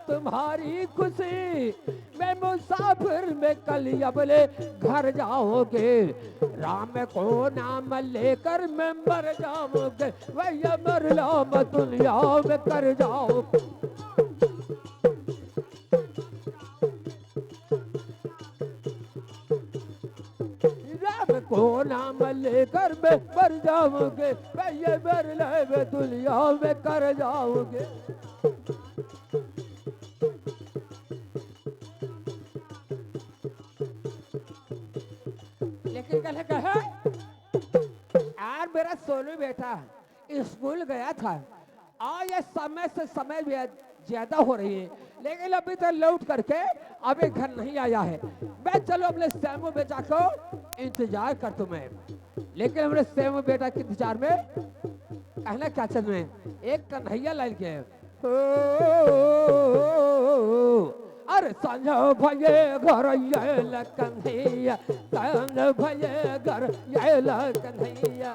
तुम्हारी खुशी मैं मुसाफिर में कल अपने घर जाओगे। राम को नाम लेकर मैं मर जाओगे, भैया मर लो मैं दुनिया में कर जाओ। राम को नाम लेकर मैं मर जाओगे, भैया मर लो मैं दुनिया में कर जाओगे। लेकिन कहे यार मेरा सोनू बेटा स्कूल गया था और ये समय से समय ज्यादा हो रही है, लेकिन अभी तक लौट करके अभी घर नहीं आया है। मैं चलो अपने सैमू बेटा को इंतजार कर तुम्हें, लेकिन हमने सैमू बेटा के इंतजार में कहना क्या चल में एक कन्हैया लाइन के अरे संजो भये घर ये कन्हैया, संजो भये घर ये कन्हैया।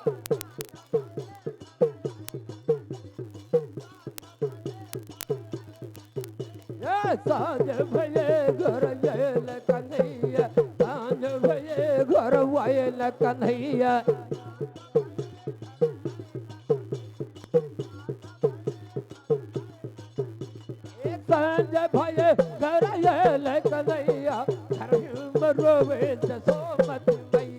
संजो भये घर ये कन्हैया, संजो भये घर ये कन्हैया। संज भये घर ये कन्हैया, घर में रोवे जसोमती मई।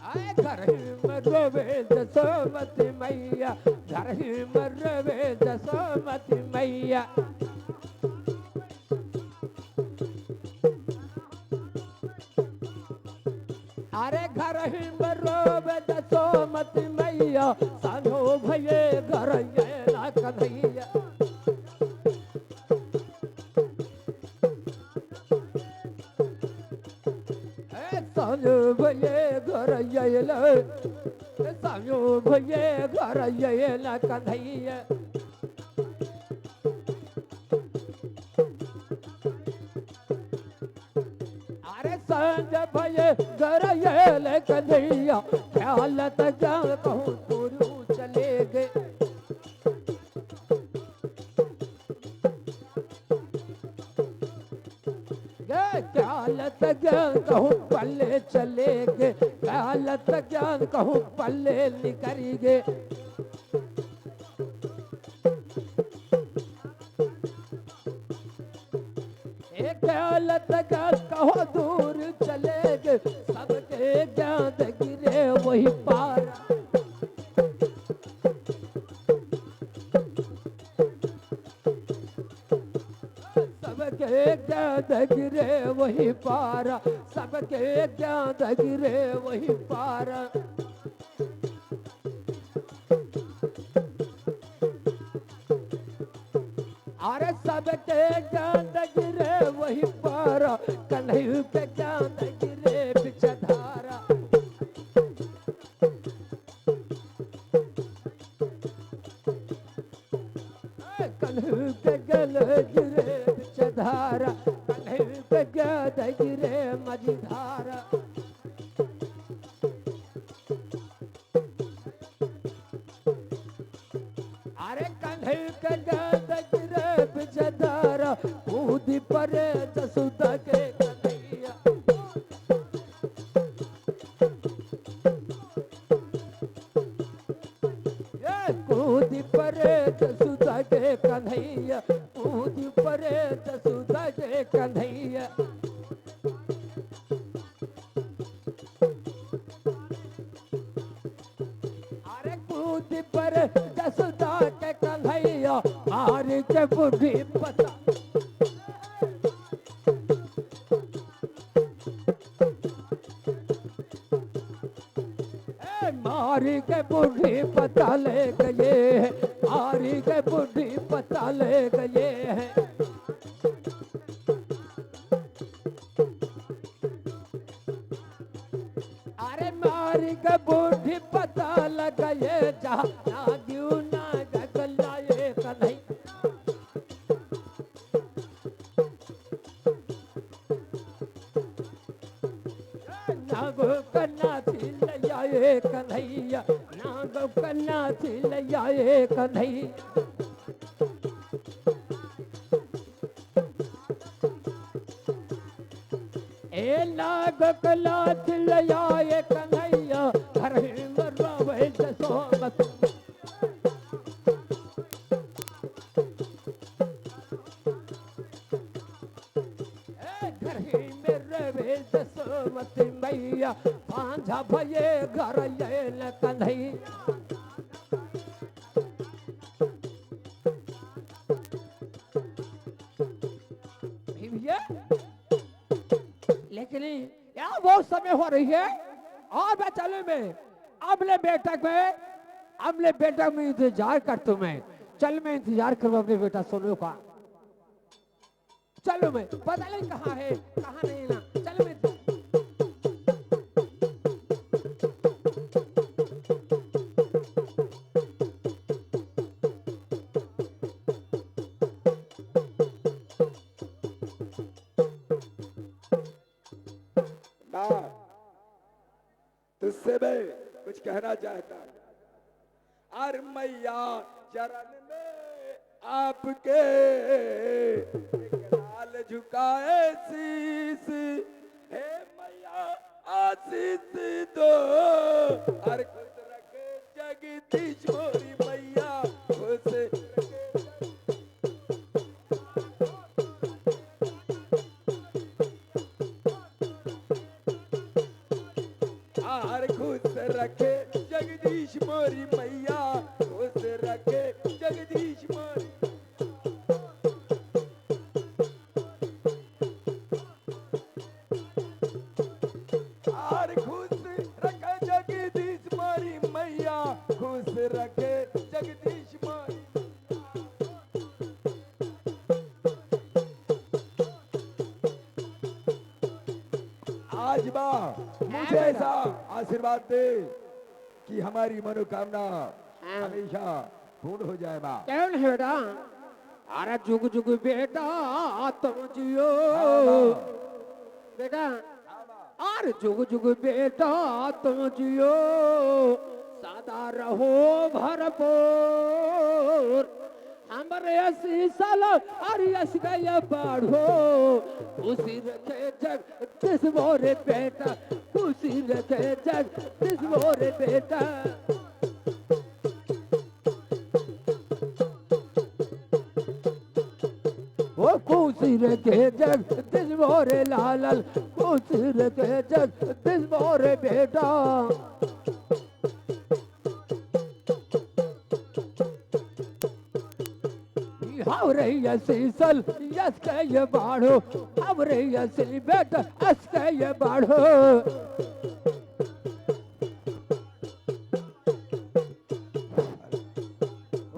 आए घर में रोवे जसोमती मैया, घर में रोवे जसोमती मैया। अरे घर में रोवे जसोमती मैया, सानो भये घर ये कन्हैया। सानो भये घर ये सानो भये घर ये कन्हैया। संज भये घर ये कन्हैया, ख्याल तक कहूँ गुरु चले गए। ख्याल तक कहूँ पल्ले चले गए, ख्याल तक कहूँ पल्ले निकल गए। ख्याल तक कहो दूर चले गए, सबके ज्ञान गिरे वही पार। सबके ज्ञान ज्ञान गिरे वही पार, सबके ज्ञान गिरे वही पार। अरे सबके ज्ञान गिरे वही पार, कन्हैया के ज्ञान गिरे बिचधारा। कन्हैया के ज्ञान गिरे बिचधारा, कन्हैया के ज्ञान गिरे मझधारा। अरे कन्हैया के ज्ञान गिरे बिचधारा, कूदी परे जसुदा के कन्हैया। कूदी परे जसुदा के कन्हैया, कूदी परे जसुदा के कन्हैया। अरे कूदी परे जसुदा के कन्हैया, आर के बुढ़ी पता। मारी के बूढ़ी पता ले गए हैं, मारी के बूढ़ी पता ले गए हैं। अरे मारी के बूढ़ी पता लग गए, जहाँ नागियो नाग गलाए कन्हैया। नागो कन्ना थी लयाए कन्हैया, नागो कन्ना थी लयाए कन्हैया। ए नागो कन्ना थी लयाए कन्हैया, घर में रवे जसोमत। जसोमती मैया पांझा भये घर ये न कन्हैया। लेकिन यहाँ बहुत समय हो रही है और मैं चलू में अगले बैठक में, अगले बैठक में इंतजार कर तुम्हें। चल मैं इंतजार करूँ अपने बेटा सोनू का। चलो मैं पता नहीं कहाँ है कहाँ नहीं ना। चलो मैं तुझसे मैं कुछ कहना चाहता हूं। और मैया चरण में आपके एक लाल झुकाए शीस, हे मैया आशीष दो। और खुश रखे जगदीश मोरी मैया, खुश रखे और खुश रखे जगदीश मोरी मैया, खुश रखे जगदीश मोरी। और खुश रखे जगदीश मोरी मैया, खुश रखे जगदीश मोरी। आज बा मुझे ऐसा आशीर्वाद दे कि हमारी मनोकामना हमेशा पूर्ण हो जाए माँ। कौन है बेटा? अरे जुग जुग बेटा तुम जियो बेटा, अरे जुग जुग बेटा तुम जियो, सदा रहो भरपूर। हमारे 80 साल और यश गया बढ़ो, खुशी रखे जग दिस मोरे बेटा, खुशी रखे जग दिस मोरे बेटा। वो खुशी रखे जग दिस मोरे लाल, खुशी रखे जग दिस मोरे बेटा। अब रही सीसल यस के ये बाढ़ो अब रही सी बेटा अस के ये बाढ़ो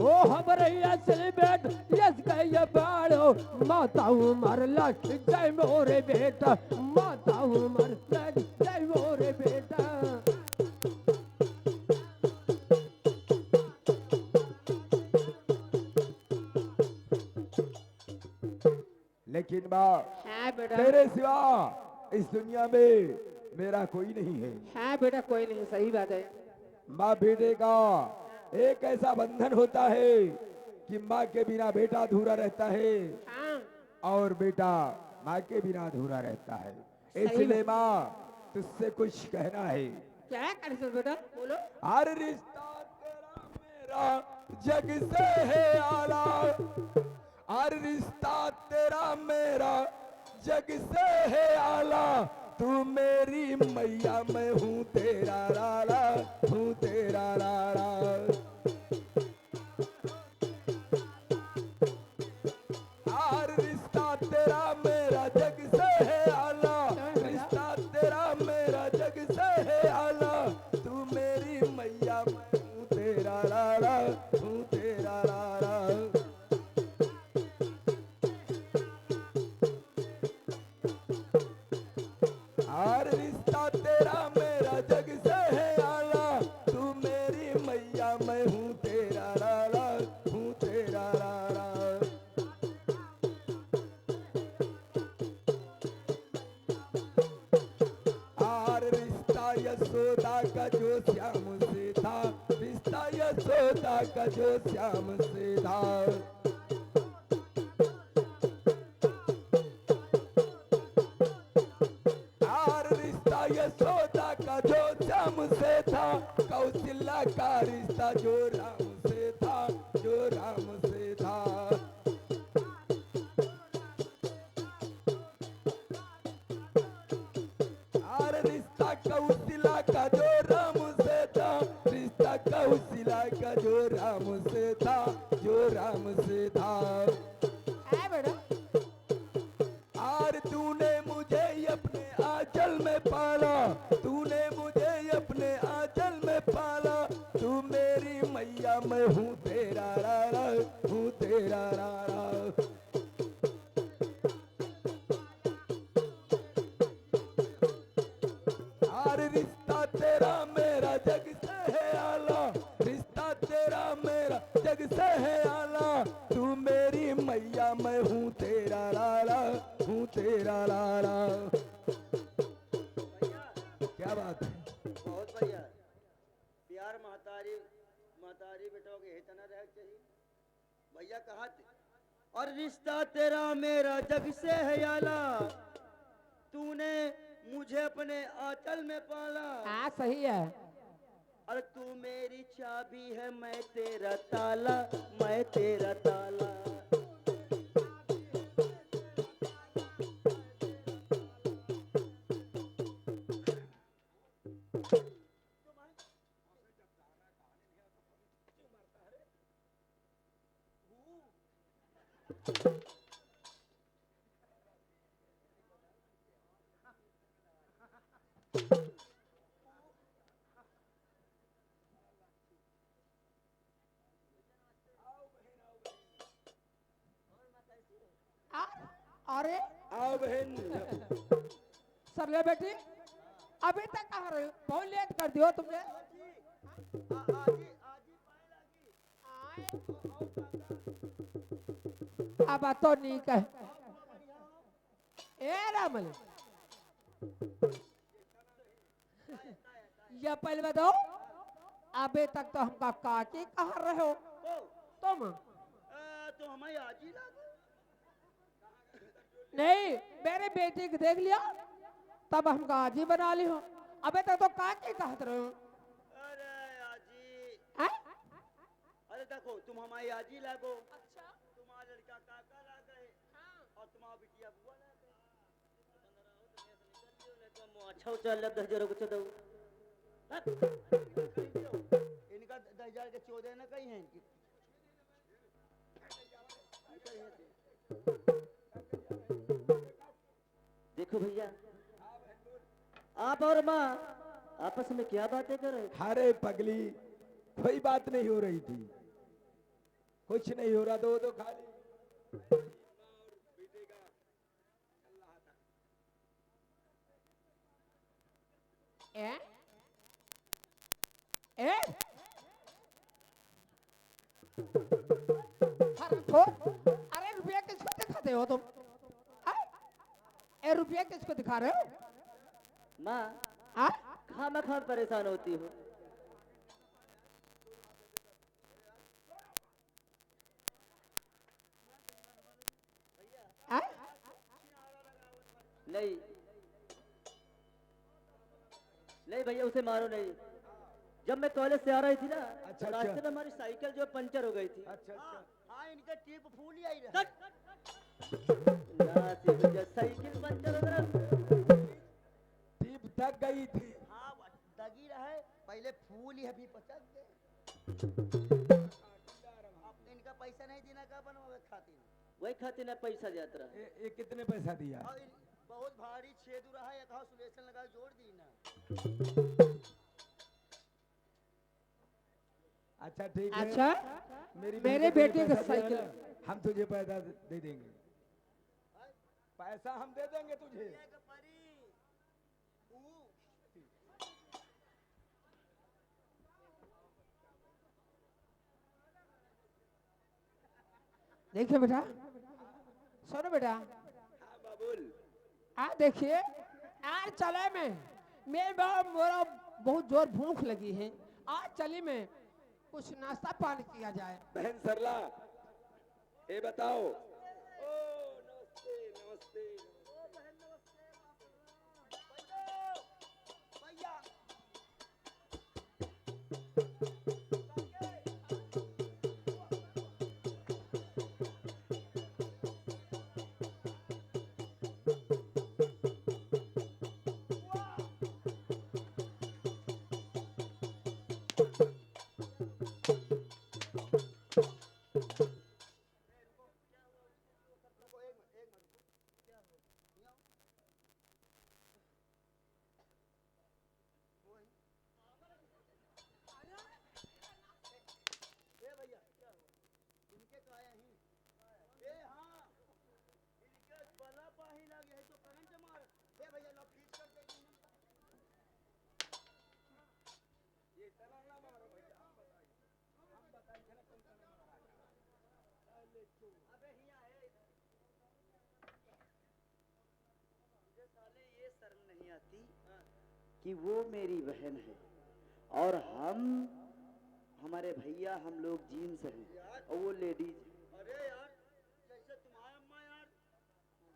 ओ हमरे असली बेट यस के ये बाढ़ो माता उमर लग जय मोरे बेटा माता उमर लग जय मोरे बेटा लेकिन माँ हाँ बेटा तेरे सिवा इस दुनिया में मेरा कोई नहीं है। हाँ बेटा कोई नहीं सही बात है माँ बेटे का एक ऐसा बंधन होता है कि माँ के बिना बेटा अधूरा रहता है हाँ और बेटा माँ के बिना अधूरा रहता है। सही इसलिए माँ तुझसे कुछ कहना है। क्या कर सकते बेटा बोलो हर रिश्ता तेरा मेरा जग से है आला, हर रिश्ता तेरा मेरा जग से है आला, तू मेरी मैया मैं हूँ तेरा लाला, हूँ तेरा लाला। हर रिश्ता तेरा मेरा जग से है आला, रिश्ता तेरा मेरा जग से है आला, तू मेरी मैया मैं हूँ तेरा लाला, हूँ तेरा लाला। हर रिश्ता तेरा मेरा जग से है आला, तू मेरी मैया मैं हूँ तेरा लाला, हूँ तेरा लाला। हर रिश्ता यशोदा का जो श्याम से था, रिश्ता यशोदा का जो श्याम से था। हर रिश्ता यशोदा का जो श्याम से था, कौशल्या का रिश्ता जो राम से था, जो राम से था। हर रिश्ता कौशल्या का जो राम से था, रिश्ता कौशल्या का जो राम से था, जो राम से था। हाँ बेटा और तूने मुझे अपने आंचल में पाला, तूने मुझे अपने आंचल में पाला, तू मेरी मैया मैं हूँ तेरा लाला, हूँ तेरा लाला। और रिश्ता तेरा मेरा जग से है आला, रिश्ता तेरा मेरा जग से है आला, तू मेरी मैया मैं हूँ तेरा लाला, हूँ तेरा लाला। क्या बात है? बहुत बढ़िया प्यार महतारी महतारी बेटों के हितना रह चाहिए भैया कहा थे और रिश्ता तेरा मेरा जग से है आला, तूने मुझे अपने आंचल में पाला, हाँ सही है और तू मेरी चाबी है मैं तेरा ताला, मैं तेरा ताला। अरे आओ बहन। सरले बेटी अभी तक कहाँ रहे हो बहुत लेट कर दियो तुमने अब तो नहीं कह ए रामल ये पहले बताओ अभी तक तो हमका काटी कहाँ रहे हो तुम तो हमारी आजी लागो नहीं मेरे बेटी को देख लिया तब हमका आज ही बना ली हो अबे तक तो काटी कहत रहे हो अरे आजी हैं? अरे देखो तुम हमारी आजी लागो अच्छा तुम्हारा लड़का काका लाग गए और तुम्हारा बिटिया बुआ लाग गए तो अच्छा चल 10,000 कुछ दो इनका 10,000 के 14 ना कहीं है इनकी भैया, आप और माँ आपस में क्या बातें कर रहे थे? अरे पगली, कोई बात नहीं हो रही थी, कुछ नहीं हो रहा, दो दो खाली। ए? ए? अरे रुपया किसको दिखाते हो तुम? रुपया किसको दिखा रहे हो? माँ, आ? खामखा परेशान होती हो। आ? नहीं नहीं भैया, उसे मारो नहीं। जब मैं कॉलेज से आ रही थी ना, अच्छा, तो रास्ते अच्छा। में हमारी साइकिल जो पंचर हो गई थी। अच्छा अच्छा, हाँ इनका टिप फूल ही आई रहा। नासी भैया, साइकिल पंचर हो गया। टीप तक गई थी। हाँ दगी रहे, पहले फूल ही अभी पचक गए। अब इनका पैसा नहीं देना का बनवावे खातिर। वही खातिर ना पैसा जाता रहा। ये कितने पैसा दिया? और बहुत भारी छेद रहा है, एक हाथ सुलेशन लगा के जोड़ दी ना। अच्छा ठीक है। अच्छा, मेरे मेरे बेटे का साइकिल। हम तुझे पैसा दे देंगे, पैसा हम दे देंगे तुझे। देखिए बेटा, सुनो बेटा, हाँ बाबुल। देखिए आज चले में मेरा बहुत जोर भूख लगी है। आज चली में कुछ नाश्ता पानी किया जाए। बहन सरला, ये बताओ। ओ नमस्ते नमस्ते। भैया इनके तो आया ही। ए हाँ, इनके बला पाही लगे है तो करंट मार। ए भैया लो फीट कर दे। ये तना ना मारो भैया, हम बताएंगे ना तुम तना मारा। अबे हिया है। मुझे साले ये शर्म नहीं आती कि वो मेरी बहन है और हमारे भैया हम लोग जीन्स हैं और वो लेडीज। अरे यार, जैसे तुम्हारा अम्मा यार,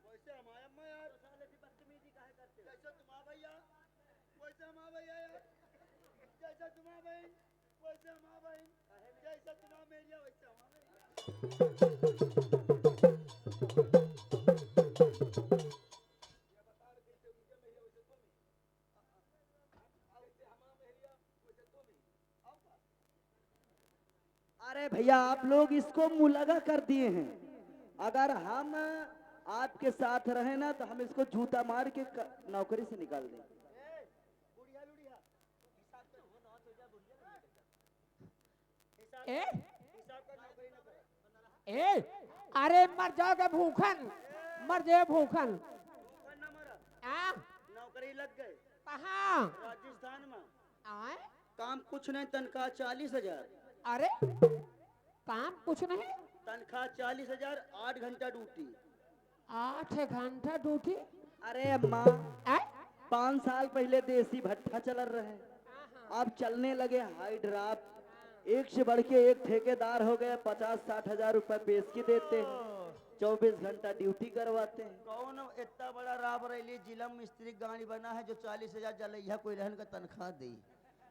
वैसे हमारा अम्मा यार। साले भी बदतमीजी काहे करते हो? जैसे तुम्हारा भैया, वैसे हमारा भैया यार। जैसे तुम्हारा बहन, वैसे हमारा बहन। जैसे तुम्हारा मेरिया, वैसे हमारा मेरिया। अरे भैया, आप लोग इसको मुलगा कर दिए हैं। अगर हम आपके साथ रहे ना तो हम इसको जूता मार के नौकरी से निकाल दें। बुढ़िया लुढ़िया, हिसाब कर हो ना तो जा बुढ़िया हिसाब ए? हिसाब कर नौकरी न कर। अरे मर जाओगे भूखन, मर जाए भूखन। भूखन न मरा, आ? नौकरी लग गए कहाँ? राजस्थान में। आए? काम कुछ नहीं, तनख्वाह 40,000। अरे काम कुछ नहीं, तनख्वाह 40,000, 8 घंटा ड्यूटी। 8 घंटा ड्यूटी। अरे अम्मा, आए? 5 साल पहले देसी भट्ठा चल रहे, अब चलने लगे हाइड्राफ। एक से बढ़ के एक ठेकेदार हो गए, 50-60 हजार रुपए पेशगी देते हैं, 24 घंटा ड्यूटी करवाते हैं। कौन इतना बड़ा राब रैली जिला मिस्त्री गाड़ी बना है जो 40,000 जलैया कोई रहन का तनख्वाह दे।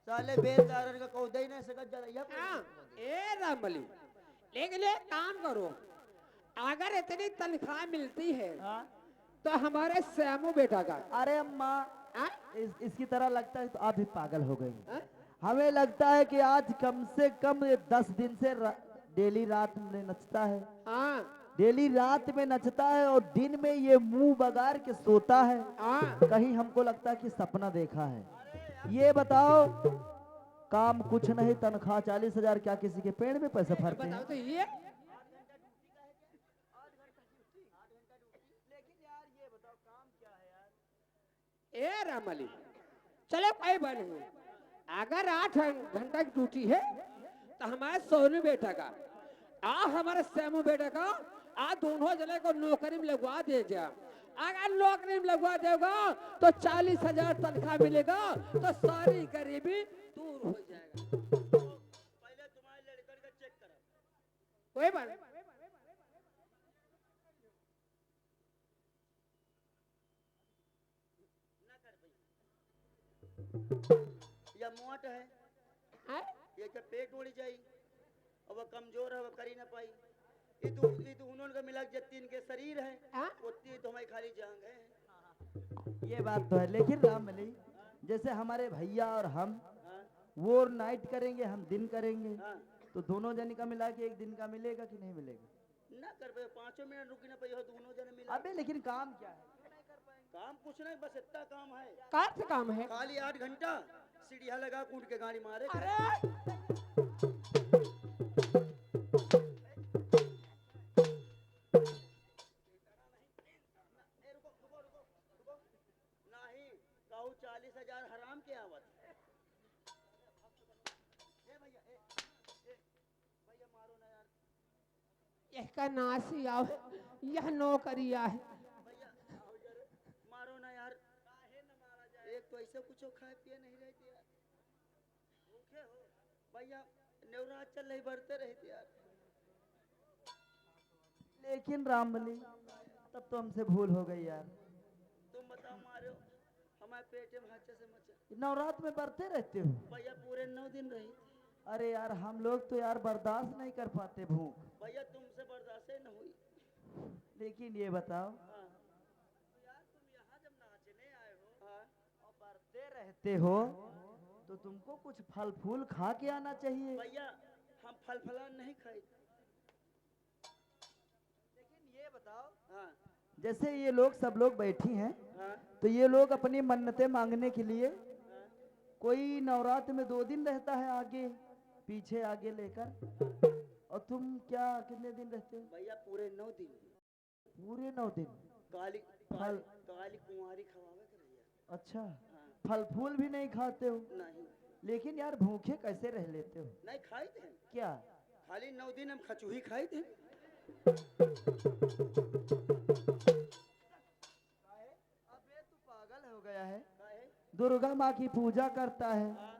साले बेलदारन का कौ दे नहीं सकत जलैया कोई। ए रामबली, लेकिन एक काम करो, अगर इतनी तनख्वाह मिलती है हाँ? तो हमारे श्यामू बेटा का। अरे अम्मा, हाँ? इसकी तरह लगता है तो आप भी पागल हो गई। हाँ? हमें लगता है कि आज कम से कम 10 दिन से डेली रात में नचता है। हाँ, डेली रात में नचता है और दिन में ये मुंह बगार के सोता है। हाँ कहीं हमको लगता है कि सपना देखा है। ये बताओ, काम कुछ नहीं, तनख्वाह 40,000, क्या किसी के पेड़ में पैसे फरते बताओ हैं? तो ये ए रामली, चलो कोई बात नहीं। अगर 8 घंटा की ड्यूटी है तो हमारे सोनू बेटा का हमारे श्यामू बेटा का दोनों जने को नौकरी में लगवा दे जा। अगर नौकरी में लगवा देगा तो 40,000 तनख्वाह मिलेगा, तो सारी गरीबी दूर हो जाएगा। पहले तुम्हारे लड़के का चेक करो। कोई बात नहीं। या मोट है, हैं? ये क्या पेट उड़ जाई, और वह कमजोर है, वह करी ना पाई। ये तो उन्होंने का मिला के जितनी इनके शरीर है हाँ? उतनी तो हमारी खाली जांग है। ये बात तो है, लेकिन रामबली, जैसे हमारे भैया और हम, हाँ वो नाइट करेंगे, हम दिन करेंगे, हाँ तो दोनों जने का मिला के एक दिन का मिलेगा कि नहीं मिलेगा? ना कर पाए, 5 मिनट रुकी ना पाई हो, दोनों जने मिला। अबे लेकिन काम क्या है? काम कुछ नहीं, बस इतना काम है, कार से काम है। खाली 8 घंटा सीढ़िया लगा कूट के गाड़ी मारे। अरे नहीं कहू 40,000 हराम के आवत। ए भैया, भैया मारो ना यार, इसका नासी आओ, यह नौकरिया है। भैया आओ जरा, मारो ना यार। काहे न मारा जाए, एक तो ऐसे कुछ खाए पिए नहीं रहते यार, भूखे हो भैया, नवरात चल रही, बढ़ते रहते यार। लेकिन रामबली, तब तो हमसे भूल हो गई यार। तुम बताओ मारो, हमारे पेट में हच्चे से मचा। नवरात में बढ़ते रहते हो? भैया पूरे 9 दिन रही। अरे यार, हम लोग तो यार बर्दाश्त नहीं कर पाते भूख। भैया तुमसे बर्दाश्त ही न हुई। लेकिन ये बताओ, हाँ तो यार तुम यहाँ जब नाचने आए हो, हाँ, और बढ़ते रहते हो, तो तुमको कुछ फल फूल खा के आना चाहिए। भैया हम फल फलान नहीं खाए। लेकिन ये बताओ, हाँ जैसे ये लोग सब लोग बैठी हैं, हाँ तो ये लोग अपनी मन्नतें मांगने के लिए, हाँ। कोई नवरात्र में 2 दिन रहता है आगे पीछे आगे लेकर, और तुम क्या कितने दिन रहते हो? भैया पूरे 9 दिन पूरे 9 दिन। काली फल? काली कुंवारी खवावे कर भैया। अच्छा, हाँ फल फूल भी नहीं खाते हो? नहीं लेकिन यार भूखे कैसे रह लेते हो? नहीं खाए थे, क्या? खाली 9 दिन हम खचूही खाए थे। अबे तू पागल हो गया है। काहे? दुर्गा माँ की पूजा करता है, हाँ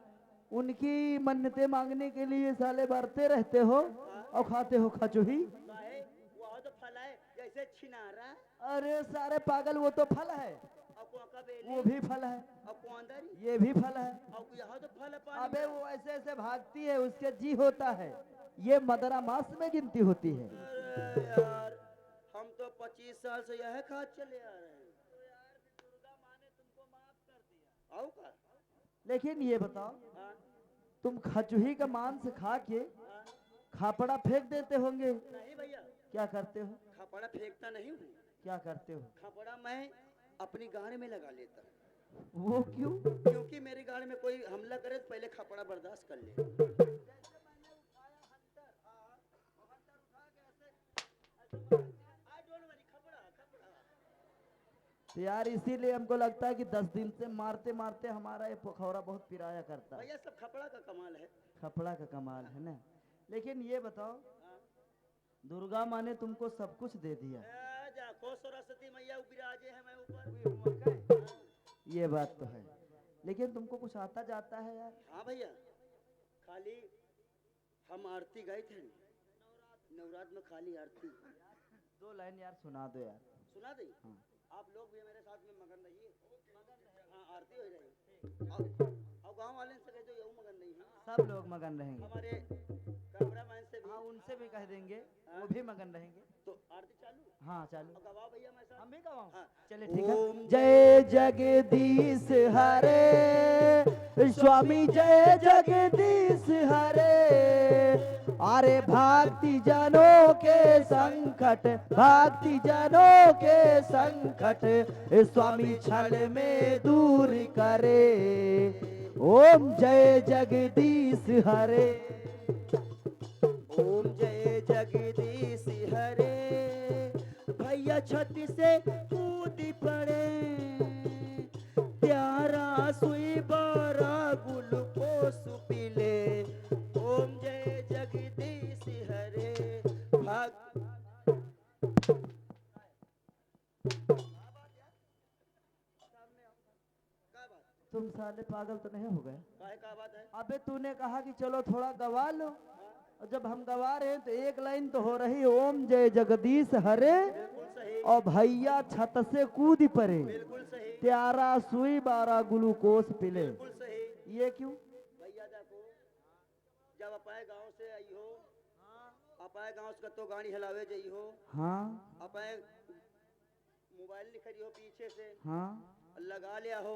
उनकी मन्नतें मांगने के लिए साले बढ़ते रहते हो और खाते हो खचूही। काहे? वो तो फल है जैसे छिनारा अरे सारे पागल, वो तो फल है, और कुआं बेली वो भी फल है, और कुआंदरी ये भी फल है। और यहाँ तो फल है पानी अबे में। वो ऐसे ऐसे भागती है, उसके जी होता है, ये मदरा मास में गिनती होती है। अरे यार हम तो 25 साल से यह खाद चले आ रहे हैं। तो यार दुर्गा माँ ने तुमको माफ कर दिया। आओ का? लेकिन ये बताओ, हाँ तुम खचूही का मांस खा के हाँ। खापड़ा फेंक देते होंगे, नहीं भैया, क्या करते हो? खपड़ा फेंकता नहीं हूँ, क्या करते हो? खपड़ा मैं अपनी गाड़ी में लगा लेता हूँ, वो क्यों? क्योंकि मेरी गाड़ी में कोई हमला करे तो पहले खपड़ा बर्दाश्त कर ले। तो यार इसीलिए हमको लगता है कि 10 दिन से मारते मारते हमारा ये पोखौरा बहुत पिराया करता है। भैया सब खपड़ा का कमाल है। खपड़ा का कमाल है ना। लेकिन ये बताओ, हाँ। दुर्गा माँ ने तुमको सब कुछ दे दिया, जाको सरस्वती मैया विराजे है मैं ऊपर। ये बात तो है, लेकिन तुमको कुछ आता जाता है यार? हाँ भैया, खाली हम आरती गए थे नवरात्र में, खाली आरती 2 लाइन यार सुना दो यार। सुना दी। हाँ। आप लोग भी मेरे साथ में मगन रहिए। हाँ आरती हो रही और गांव वाले से कह दो यू मगन नहीं है। सब लोग मगन रहेंगे। हमारे कैमरामैन से भी। हाँ, उनसे भी कह देंगे, हाँ। वो भी मगन रहेंगे। तो आरती चालू। हाँ चालू। और गवाओ भैया मैं साथ। हम भी गवाऊं? हाँ। चले ठीक है। ओम जय जगदीश हरे, स्वामी जय जगदीश हरे, अरे भक्ति जनों के संकट, भक्ति जनों के संकट स्वामी क्षण में दूर करे। ओम जय जगदीश हरे, ओम जय जगदीश हरे। भैया छत से कूद पड़े, प्यारा सुई बारा ग्लूकोस पीले। ओम जय जगदीश हरे। भाग तुम साले पागल तो नहीं हो गए? काहे का बात है? अबे तूने कहा कि चलो थोड़ा गवा लो, और जब हम गवा रहे हैं तो एक लाइन तो हो रही ओम जय जगदीश हरे, बिल्कुल सही, और भैया छत से कूद पड़े, बिल्कुल सही, प्यारा सुई बारा ग्लूकोस पिले। बिल्कुल सही। ये क्यों? भैया देखो, जब अपाए गांव से आई हो, अपाए गांव से तो गाड़ी हिलावे जाई हो, हाँ अपाए मोबाइल निखरी हो पीछे से, हाँ लगा लिया हो,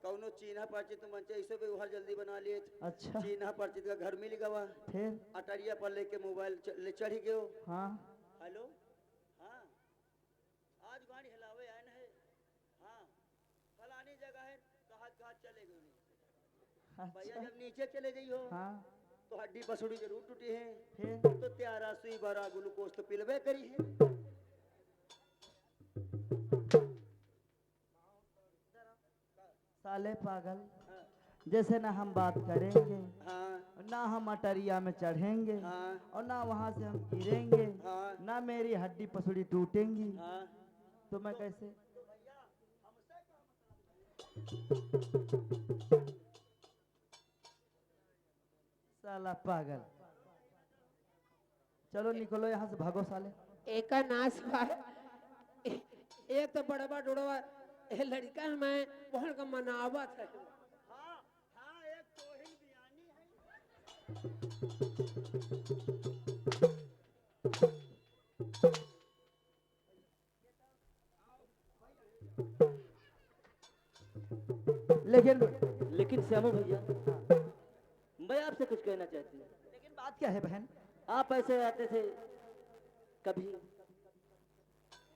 कौनो चीन्हा परिचित तुम मंचे ऐसे भी हर जल्दी बना लिए। अच्छा चीन्हा परिचित का घर मिल गवा, फिर? अटरिया पर लेके मोबाइल ले चढ़ गयो। हाँ हेलो, हाँ आज गाड़ी हिलावे आए न है, हाँ फलानी जगह है, कहाँ चले गए। भैया अच्छा जब नीचे चले गई हो हाँ तो हड्डी पसड़ी जरूर टूटी है, फिर? तो त्यारा सुई बरा ग्लूकोस तो पिलवे करी है। साले पागल, हाँ, जैसे ना हम बात करेंगे, हाँ, ना हम अटरिया में चढ़ेंगे, हाँ, और ना वहां से हम गिरेंगे, हाँ, ना मेरी हड्डी पसड़ी टूटेंगी, हाँ। तो मैं कैसे? साला पागल, चलो निकलो यहाँ से, भागो साले। एक नाश हुआ है। एक तो बड़वा डोड़वा लड़का है, मैं वहाँ का मनावत है। हाँ, हाँ, एक तोहिल बियानी है। लेकिन लेकिन श्यामू भैया, मैं आपसे कुछ कहना चाहती हूँ। लेकिन बात क्या है बहन? आप ऐसे आते थे कभी,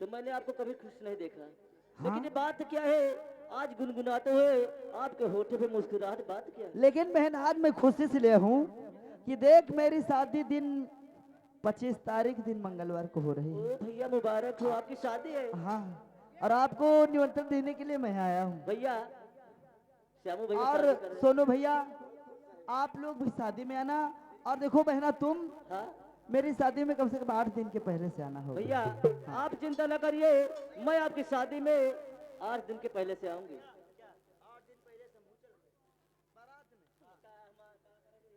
तो मैंने आपको कभी खुश नहीं देखा। लेकिन ये बात क्या है, आज गुनगुनाते हुए आपके होठे पे मुस्कुराहट, बात क्या है? लेकिन बहन आज मैं खुशी से लिया हूँ कि देख मेरी शादी दिन 25 तारीख दिन मंगलवार को हो रही है। ओ भैया मुबारक हो, आपकी शादी है। हाँ, और आपको निमंत्रण देने के लिए मैं आया हूँ। भैया श्यामू भैया और शादी कर रहे हैं। सोनू भैया, आप लोग भी शादी में आना। और देखो बहना, तुम हाँ मेरी शादी में कम से कम 8 दिन के पहले से आना होगा। भैया, आप चिंता न करिए, मैं आपकी शादी में 8 दिन के पहले से आऊंगी।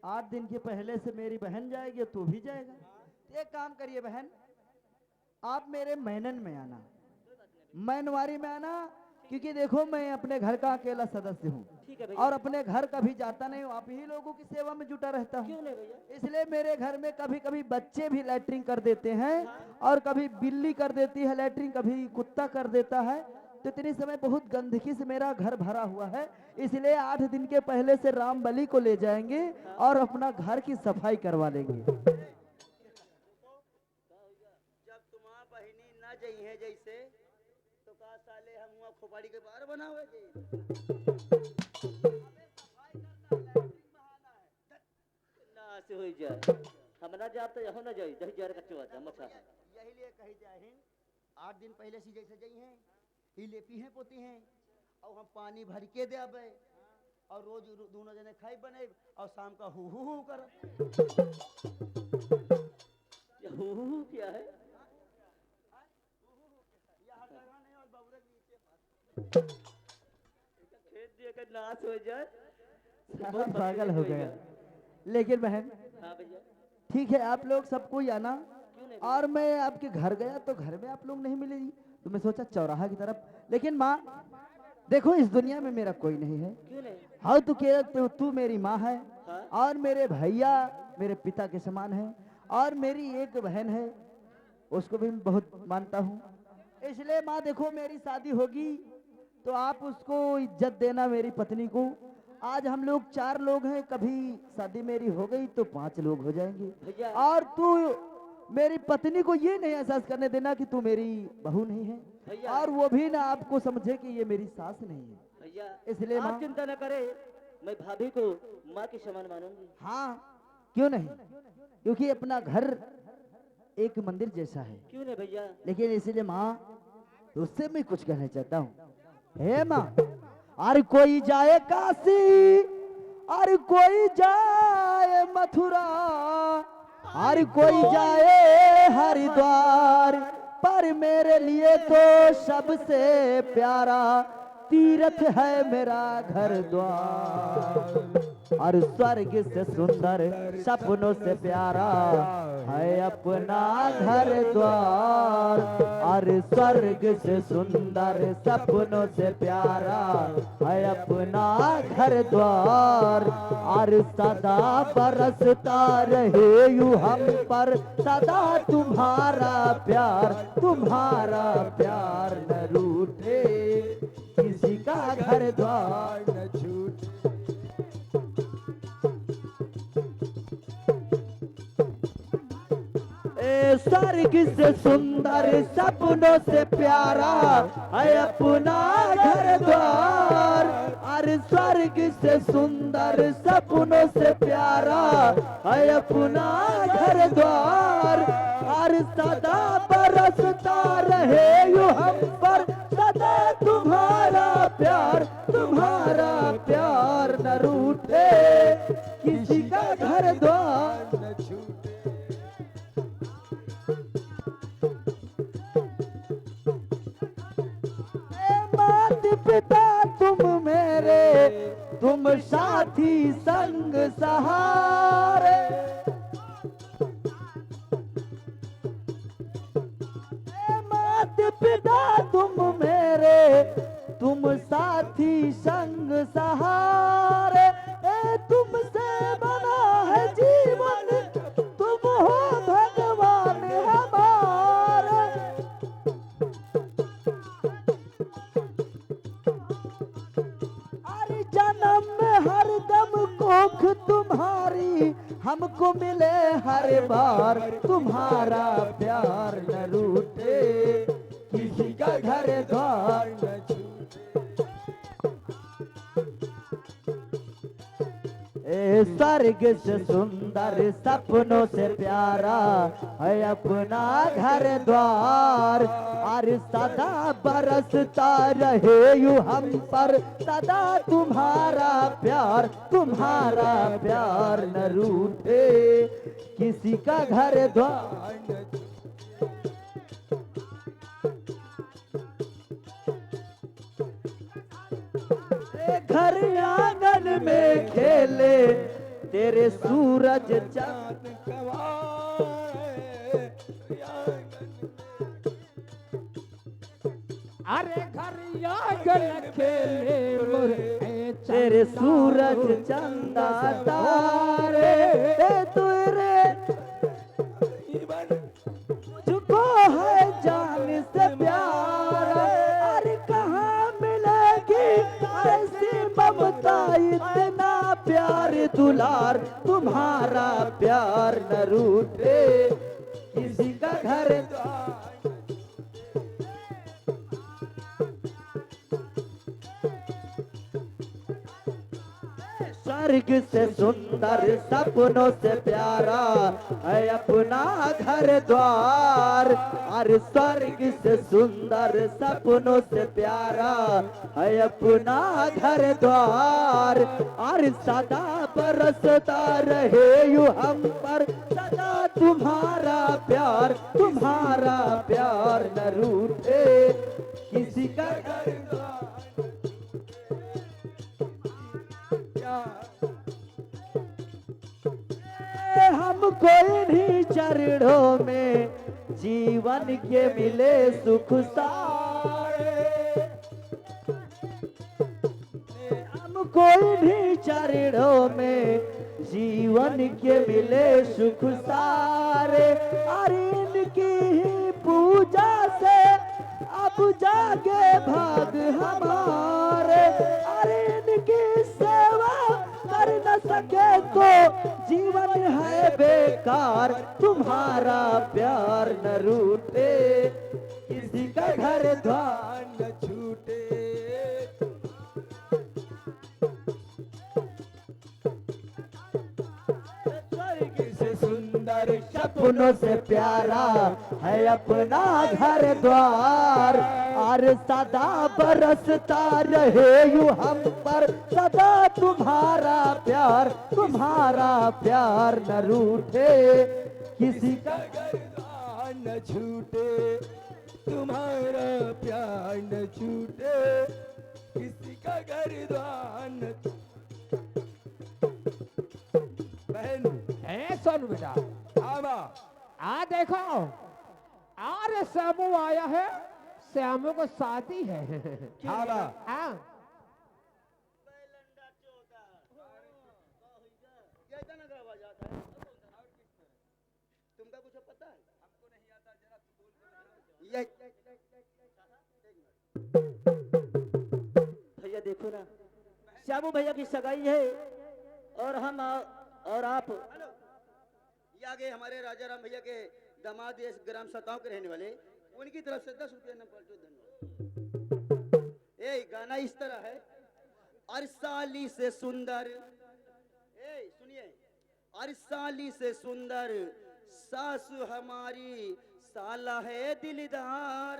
8 दिन के पहले से मेरी बहन जाएगी, तू भी जाएगा। एक काम करिए बहन, आप मेरे मैनन में आना, मैनवारी में आना, क्योंकि देखो मैं अपने घर का अकेला सदस्य हूँ ठीक है भैया। और अपने घर कभी जाता नहीं हूँ, आप ही लोगों की सेवा में जुटा रहता क्यों हूँ। नहीं भैया? इसलिए मेरे घर में कभी कभी बच्चे भी लैट्रिन कर देते हैं, और कभी बिल्ली कर देती है लैट्रिन, कभी कुत्ता कर देता है। तो इतनी समय बहुत गंदगी से मेरा घर भरा हुआ है, इसलिए 8 दिन के पहले से राम बलि को ले जाएंगे और अपना घर की सफाई करवा लेंगे। जब तुम्हारा बहिनी ना जई है जैसे, तो का साले हम वहाँ खोपड़ी के बाहर बनावे जी। ना से हो जाए, हम ना जाते यहाँ ना जाए, जही जार कच्चो आता मछा है। यही लिए कही जाए हैं, 8 दिन पहले से जैसे जई हैं, ही लेपी हैं पोती हैं, और हम पानी भर के दे आबे, और रोज दोनों जने खाई बने, और शाम का हु हु कर। ये हु क्या है? खेत दिया कर नाश हो जाए, साला पागल हो गया। लेकिन बहन हाँ भैया, ठीक है, आप लोग सब कोई आना। क्यों नहीं? और मैं आपके घर गया तो घर में आप लोग नहीं मिलेगी, तो मैं सोचा चौराहा की तरफ। लेकिन माँ देखो, इस दुनिया में मेरा कोई नहीं है। क्यों नहीं? हाँ, तू मेरी माँ है, हाँ? और मेरे भैया मेरे पिता के समान है, और मेरी एक बहन है, उसको भी मैं बहुत मानता हूँ। इसलिए माँ देखो, मेरी शादी होगी तो आप उसको इज्जत देना, मेरी पत्नी को। आज हम लोग 4 लोग हैं, कभी शादी मेरी हो गई तो 5 लोग हो जाएंगे। भैया और तू मेरी पत्नी को ये नहीं एहसास करने देना कि तू मेरी बहू नहीं है, भैया और वो भी ना आपको समझे कि ये मेरी सास नहीं है। भैया इसलिए माँ, आप चिंता न करें, मैं भाभी को माँ के समान मानूंगी। हाँ क्यों नहीं, क्योंकि अपना घर एक मंदिर जैसा है। क्यों नहीं भैया? लेकिन इसलिए माँ उससे मैं कुछ कहना चाहता हूँ। हे माँ, और कोई जाए काशी, और कोई जाए मथुरा, और कोई जाए हरिद्वार, पर मेरे लिए तो सबसे प्यारा तीर्थ है मेरा घर द्वार। और स्वर्ग से सुंदर सपनों से प्यारा है अपना घर द्वार। और स्वर्ग से सुंदर सपनों से प्यारा है अपना घर द्वार। और सदा बरसता रहे यू हम पर सदा तुम्हारा प्यार न रूठे, किसी का घर द्वार न छूटे। स्वर्ग से सुंदर सपनों से प्यारा है अपना घर द्वार। और स्वर्ग से सुंदर सपनों से प्यारा है अपना घर द्वार। और सदा बरसता रहे यू हम पर सदा तुम्हारा प्यार न रूठे, किसी का घर द्वार न छूटे। माता पिता तुम मेरे, तुम साथी संग सहारे। माता पिता तुम मेरे, तुम साथी संग सहारे। तुमसे बना है जीवन, तुम हो भगवान हमारे। अरे जन्म में हर दम कोख तुम्हारी, हमको मिले हर बार तुम्हारा प्यार न रूठे, किसी का घर द्वार न छूटे। स्वर्ग से सुंदर सपनों से प्यारा है अपना घर द्वार। और सदा बरसता रहे यू हम पर सदा तुम्हारा प्यार न रूठे, किसी का घर द्वार न छूटे। घर आंगन में खेले तेरे सूरज चांद अरे घर आंगन खेले मोरे तेरे सूरज चंदा तारे। तेरे मुझको है जान से प्यार। अरे कहाँ मिलेगी ऐसी ममता, इतना प्यार दुलार तुम्हारा प्यार न रूठे, किसी का घर द्वार। स्वर्ग से सुंदर सपनों से प्यारा है अपना घर द्वार। और स्वर्ग से सुंदर सपनों से प्यारा है अपना घर द्वार। और सदा बरसता रहे यू हम पर सदा तुम्हारा प्यार न रूठे, किसी का घर द्वार। हमको इन्हीं चरणों में जीवन के मिले सुख सारे। हमको इन्हीं चरणों में जीवन के मिले सुख सारे। अरे इनकी ही पूजा से अब जागे भाग हमारे। अरे इनकी सेवा सके तो जीवन है बेकार, तुम्हारा प्यार न रूठे, किसी का घर द्वार न छूटे। स्वर्ग से सुंदर सपनों से प्यारा है अपना घर द्वार, और सदा बरसता रहे यूं हम पर सदा तुम्हारा प्यार न रूठे, किसी का घर द्वार न छूटे, तुम्हारा प्यार न छूटे, किसी का घर द्वार न। बहन ए सोनू बेटा, आवा आ देखो, अरे श्यामू आया है, श्यामू को शादी है। आवा हाँ तुमका कुछ पता है? हमको नहीं आता, जरा तू बोल। भैया देखो ना, श्यामू भैया की सगाई है और हम और आप। ये आगे हमारे राजा राम भैया के दामाद इस ग्राम सताव के रहने वाले, उनकी तरफ से 10 रुपया न पलटो धन्यवाद। ए गाना इस तरह है, अरसाली से सुंदर, ए सुनिए, अरसाली से सुंदर सासु हमारी साला है दिलदार,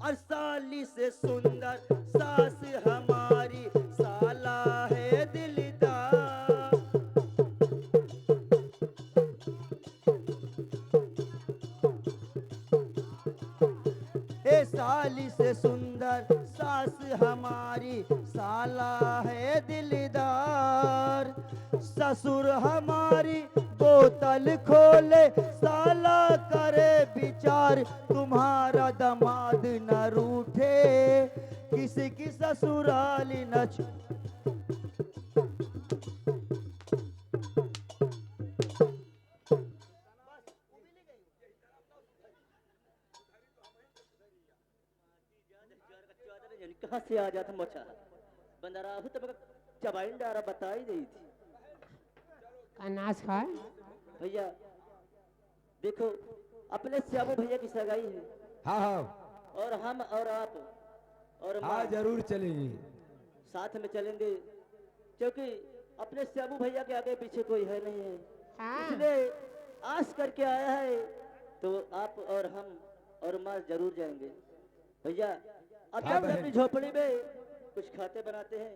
अरसाली से सुंदर सास हमारी साला है दिलदार। हे साली से सुंदर सास हमारी साला है दिलदार, ससुर हमारी बोतल खोले साला करे विचार, तुम्हारा दामाद न रूठे, किसी की ससुराली न कहाँ से आ जाता मोचा बंदरा हो, तब चबाइन डारा बता ही नहीं थी। अनाज खाए। भैया देखो, अपने श्यामू भैया की सगाई है हाँ हाँ और हम और आप और हाँ माँ जरूर चलेगी। साथ में चलेंगे, क्योंकि अपने श्यामू भैया के आगे पीछे कोई है नहीं है, हाँ इसलिए आस करके आया है, तो आप और हम और माँ जरूर जाएंगे। भैया अब हाँ हम बहन। अपनी झोपड़ी में कुछ खाते बनाते हैं,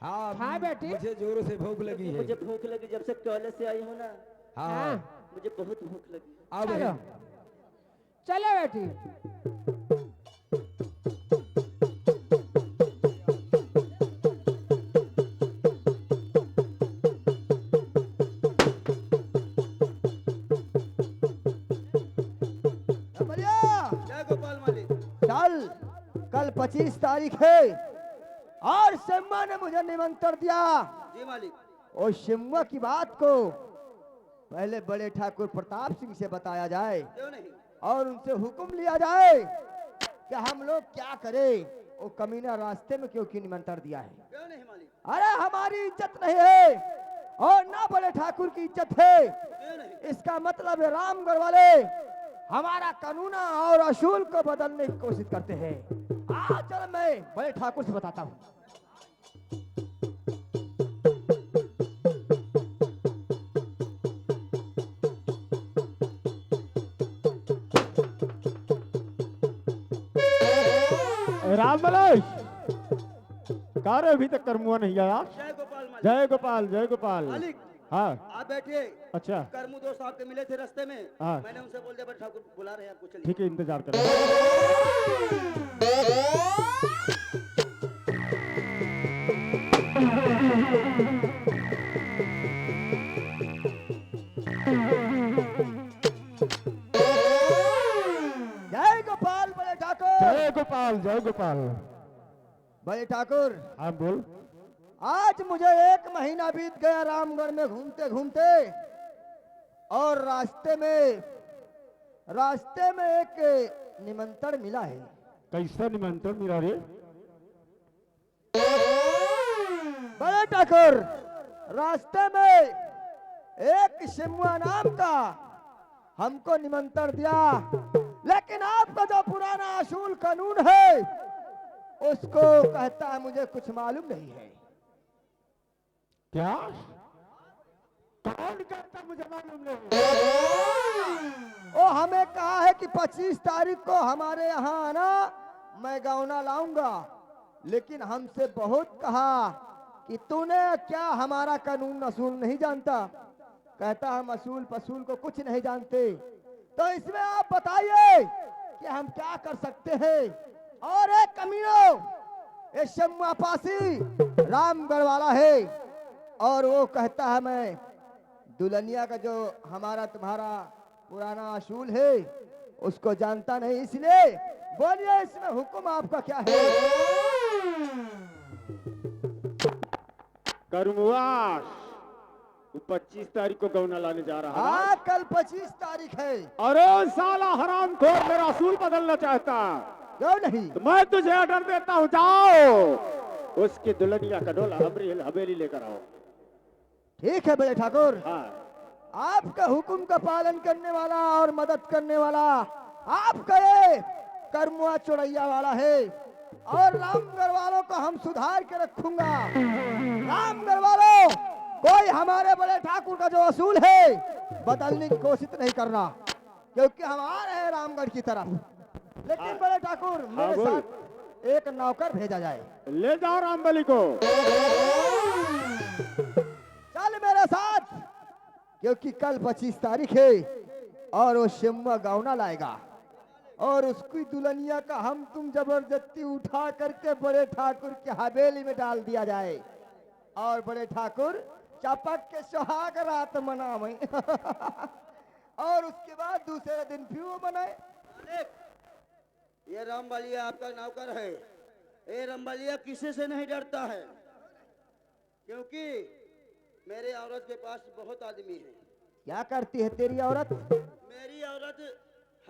हाँ हाँ बेटी। मुझे जोरों से भूख लगी क्योंकि है। मुझे भूख लगी, जब से कॉलेज से आई हूँ ना, हाँ हाँ हाँ मुझे बहुत भूख लगी। आओ चलो बहन। चलो बेटी। जय गोपाल मालिक। चल, कल 25 तारीख है और सिम्मा ने मुझे निमंत्रण दिया, जी मालिक। और सिम्मा की बात को पहले बड़े ठाकुर प्रताप सिंह से बताया जाए क्यों नहीं? और उनसे हुक्म लिया जाए कि हम लोग क्या करें, वो कमीना रास्ते में क्यों निमंत्रण दिया है। क्यों नहीं मालिक? अरे हमारी इज्जत नहीं है और ना बड़े ठाकुर की इज्जत है, क्यों नहीं? इसका मतलब है रामगढ़ वाले हमारा कानूना और असूल को बदलने की कोशिश करते हैं। आज चल मैं बड़े ठाकुर से बताता हूँ। राम बलोच कार अभी तक करमुआ नहीं आया। जय गोपाल मालिक। जय गोपाल जय गोपाल। मालिक हाँ आप बैठिए। अच्छा करमू दोस्त आपके मिले थे रास्ते में, हाँ। मैंने उनसे बोल दिया बड़े ठाकुर बुला रहे हैं आपको, चलिए। ठीक है, इंतजार कर। जय गोपाल बड़े ठाकुर। जय गोपाल जय गोपाल। बड़े ठाकुर, हाँ बोल। आज मुझे 1 महीना बीत गया रामगढ़ में घूमते घूमते, और रास्ते में एक निमंत्रण मिला है। कैसा निमंत्रण मिला रे? बड़े ठाकुर, रास्ते में एक शिमुआ नाम का हमको निमंत्रण दिया, लेकिन आपका जो पुराना असूल कानून है उसको कहता है मुझे कुछ मालूम नहीं है। क्या? कौन कहता मुझे मालूम नहीं? वो हमें कहा है कि 25 तारीख को हमारे यहाँ आना, मैं गौना लाऊंगा, लेकिन हमसे बहुत कहा कि तूने क्या हमारा कानून असूल नहीं जानता। कहता हम असूल पसूल को कुछ नहीं जानते, तो इसमें आप बताइए कि हम क्या कर सकते हैं। और एक कमीनो ये शम्मा पासी रामगढ़ वाला है, और वो कहता है मैं दुल्हनिया का जो हमारा तुम्हारा पुराना असूल है उसको जानता नहीं, इसलिए बोलिए इसमें हुक्म आपका क्या है। करमुआश, तू 25 तारीख को गौना लाने जा रहा है। हाँ कल 25 तारीख है। अरे साला हरामखोर मेरा असूल बदलना चाहता, क्यों नहीं? तो मैं तुझे ऑर्डर देता हूँ, जाओ उसकी दुल्हनिया का डोला हमारी हवेली लेकर आओ। ठीक है बड़े ठाकुर, हाँ, आपका हुक्म का पालन करने वाला और मदद करने वाला आपका ये करमुआ चौड़ैया वाला है, और रामगढ़ वालों को हम सुधार के रखूंगा। रामगढ़ वालों, कोई हमारे बड़े ठाकुर का जो असूल है बदलने की कोशिश नहीं करना, क्योंकि हम आ रहे हैं रामगढ़ की तरफ। लेकिन बड़े ठाकुर मेरे बोल। साथ एक नौकर भेजा जाए। ले जाओ रामबली को। चल मेरे साथ, क्योंकि कल 25 तारीख है और वो शिमुआ गौना लाएगा, और उसकी दुल्हनिया का हम तुम जबरदस्ती उठा करके बड़े ठाकुर की हवेली में डाल दिया जाए, और बड़े ठाकुर चपक के सुहाग रात मनावे। और उसके बाद दूसरे दिन फिर वो मनाए। ये रामबलिया आपका नौकर है। ये रामबलिया किसी से नहीं डरता है, क्योंकि मेरे औरत के पास बहुत आदमी है। क्या करती है तेरी औरत?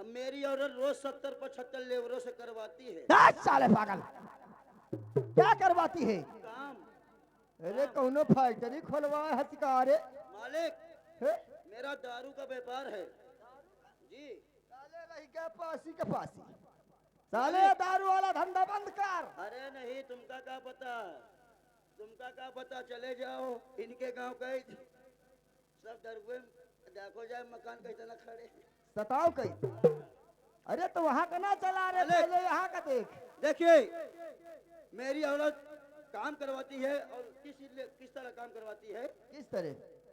मेरी औरत रोज 70-75 लेबरों से करवाती है साले पागल, क्या करवाती है? काम। अरे कौनो फैक्ट्री खोलवा है हथिकारे? मालिक, हे? मेरा दारू का व्यापार है जी। साले रही क्या पासी के पासी, साले दारू वाला धंधा बंद कर। अरे नहीं, तुमका क्या पता, चले जाओ इनके गांव के सब दरुए देखो जाए मकान कैसे न खड़े। सताओ कई। अरे तो वहाँ का ना चला रहे, अरे! पहले यहाँ का देख। देखिए, मेरी औरत काम करवाती है, और किस तरह काम करवाती है। किस तरह?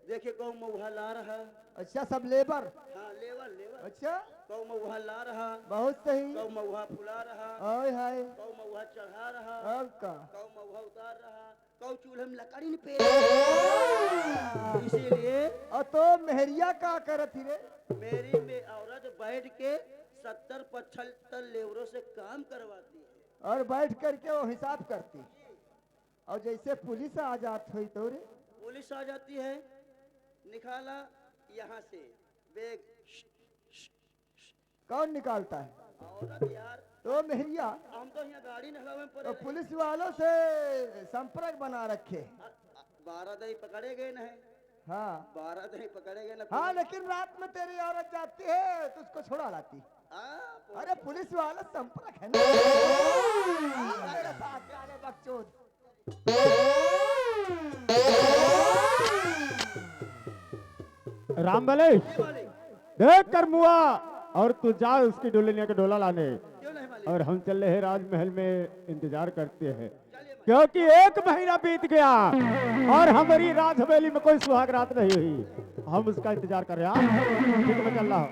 देखिए, गौ मऊहा ला रहा। अच्छा सब लेबर। हाँ, लेबर। अच्छा गौ मऊहा ला रहा, बहुत सही। गौ मऊहा फुला रहा, ओए हाय, गौ मऊहा चढ़ा रहा, अब का गौ मऊहा उतार रहा, गौ चूल्हे में लकड़ी नहीं पेड़ रहा। इसीलिए और तो मेहरिया का करत ही रे? मेरी में औरत बैठ के 70-75 लेबरों से काम करवाती है, और बैठ करके वो हिसाब करती। और जैसे पुलिस आ जात हुई तो रे? पुलिस आ जाती है, निकाला यहाँ से बैग। कौन निकालता है? औरत यार, तो मेहरिया। हम तो यहाँ गाड़ी नहलावे में तो पड़े। पुलिस वालों से संपर्क बना रखे। 12 दही पकड़े गए न। हाँ 12 दही पकड़े गए न। हाँ, लेकिन रात में तेरी औरत जाती है तो उसको छोड़ा लाती। अरे पुलिस वाला संपर्क है ना। अरे साथ वाले बकचोद। रामबली, देख करमुआ, और तू जा उसकी दुल्हनिया का डोला लाने, क्यों नहीं मालिक? और हम चल रहे राजमहल में इंतजार करते हैं, क्योंकि 1 महीना बीत गया और हमारी राज हवेली में कोई सुहाग रात नहीं हुई। हम उसका इंतजार कर रहे हैं। ठीक है, मैं चल रहा हूँ।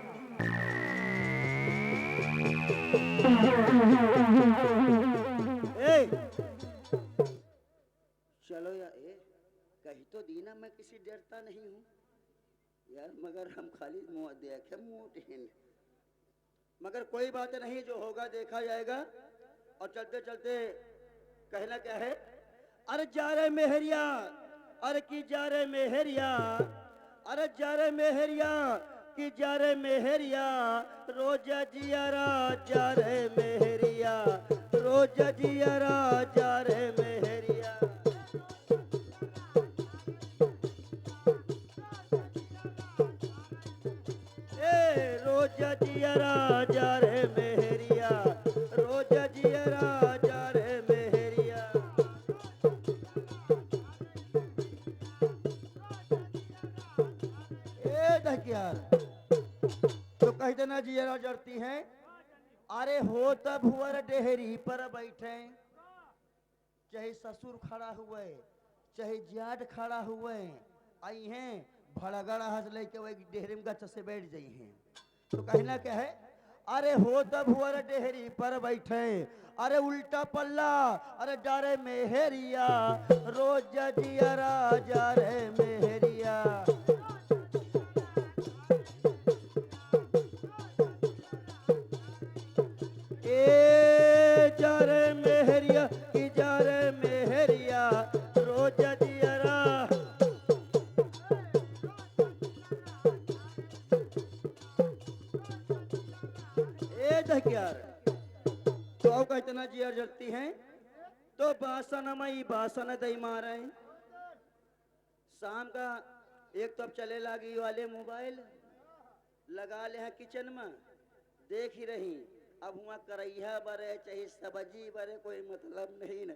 ए, चलो यार, कही तो दीना मैं किसी डरता नहीं हूँ यार, मगर हम खाली मुंह देखे मुंह, मगर कोई बात नहीं, जो होगा देखा जाएगा। और चलते चलते कहना क्या है, अरे जा रे मेहरिया, अरे की जा रे मेहरिया, अरे जा रे मेहरिया, की जा रे मेहरिया, रोजा जियारा जा रे मेहरिया, रोजा जियारा जा रे मेहरिया। रोज जिया राजा रे मेहरिया, रोज जिया राजा रे मेहरिया। ए ढकियार, तो कहते ना जिया जड़ती हैं, अरे हो तब हुआ डेहरी पर बैठे, चाहे ससुर खड़ा हुए चाहे जाट खड़ा हुए, आई हैं भड़गड़ा हंस लेके वही डेहरी में गच्छ से बैठ जाई हैं। तो कहना क्या है, अरे हो तब हुआ डेहरी पर बैठे, अरे उल्टा पल्ला, अरे डारे मेहरिया, रोज जिया राजा रे मेहरिया। ए जारे मेहरिया की जारे मेहरिया, रोज जियरा। ए दहकियार, तो आओ कहते ना जियर जलती हैं, तो बासन मई बासन दई मारे। शाम का एक तो अब चले लगी वाले मोबाइल लगा ले हैं किचन में, देख ही रही अब हुआ करैया बरे चाहे सब्जी बरे कोई मतलब नहीं न।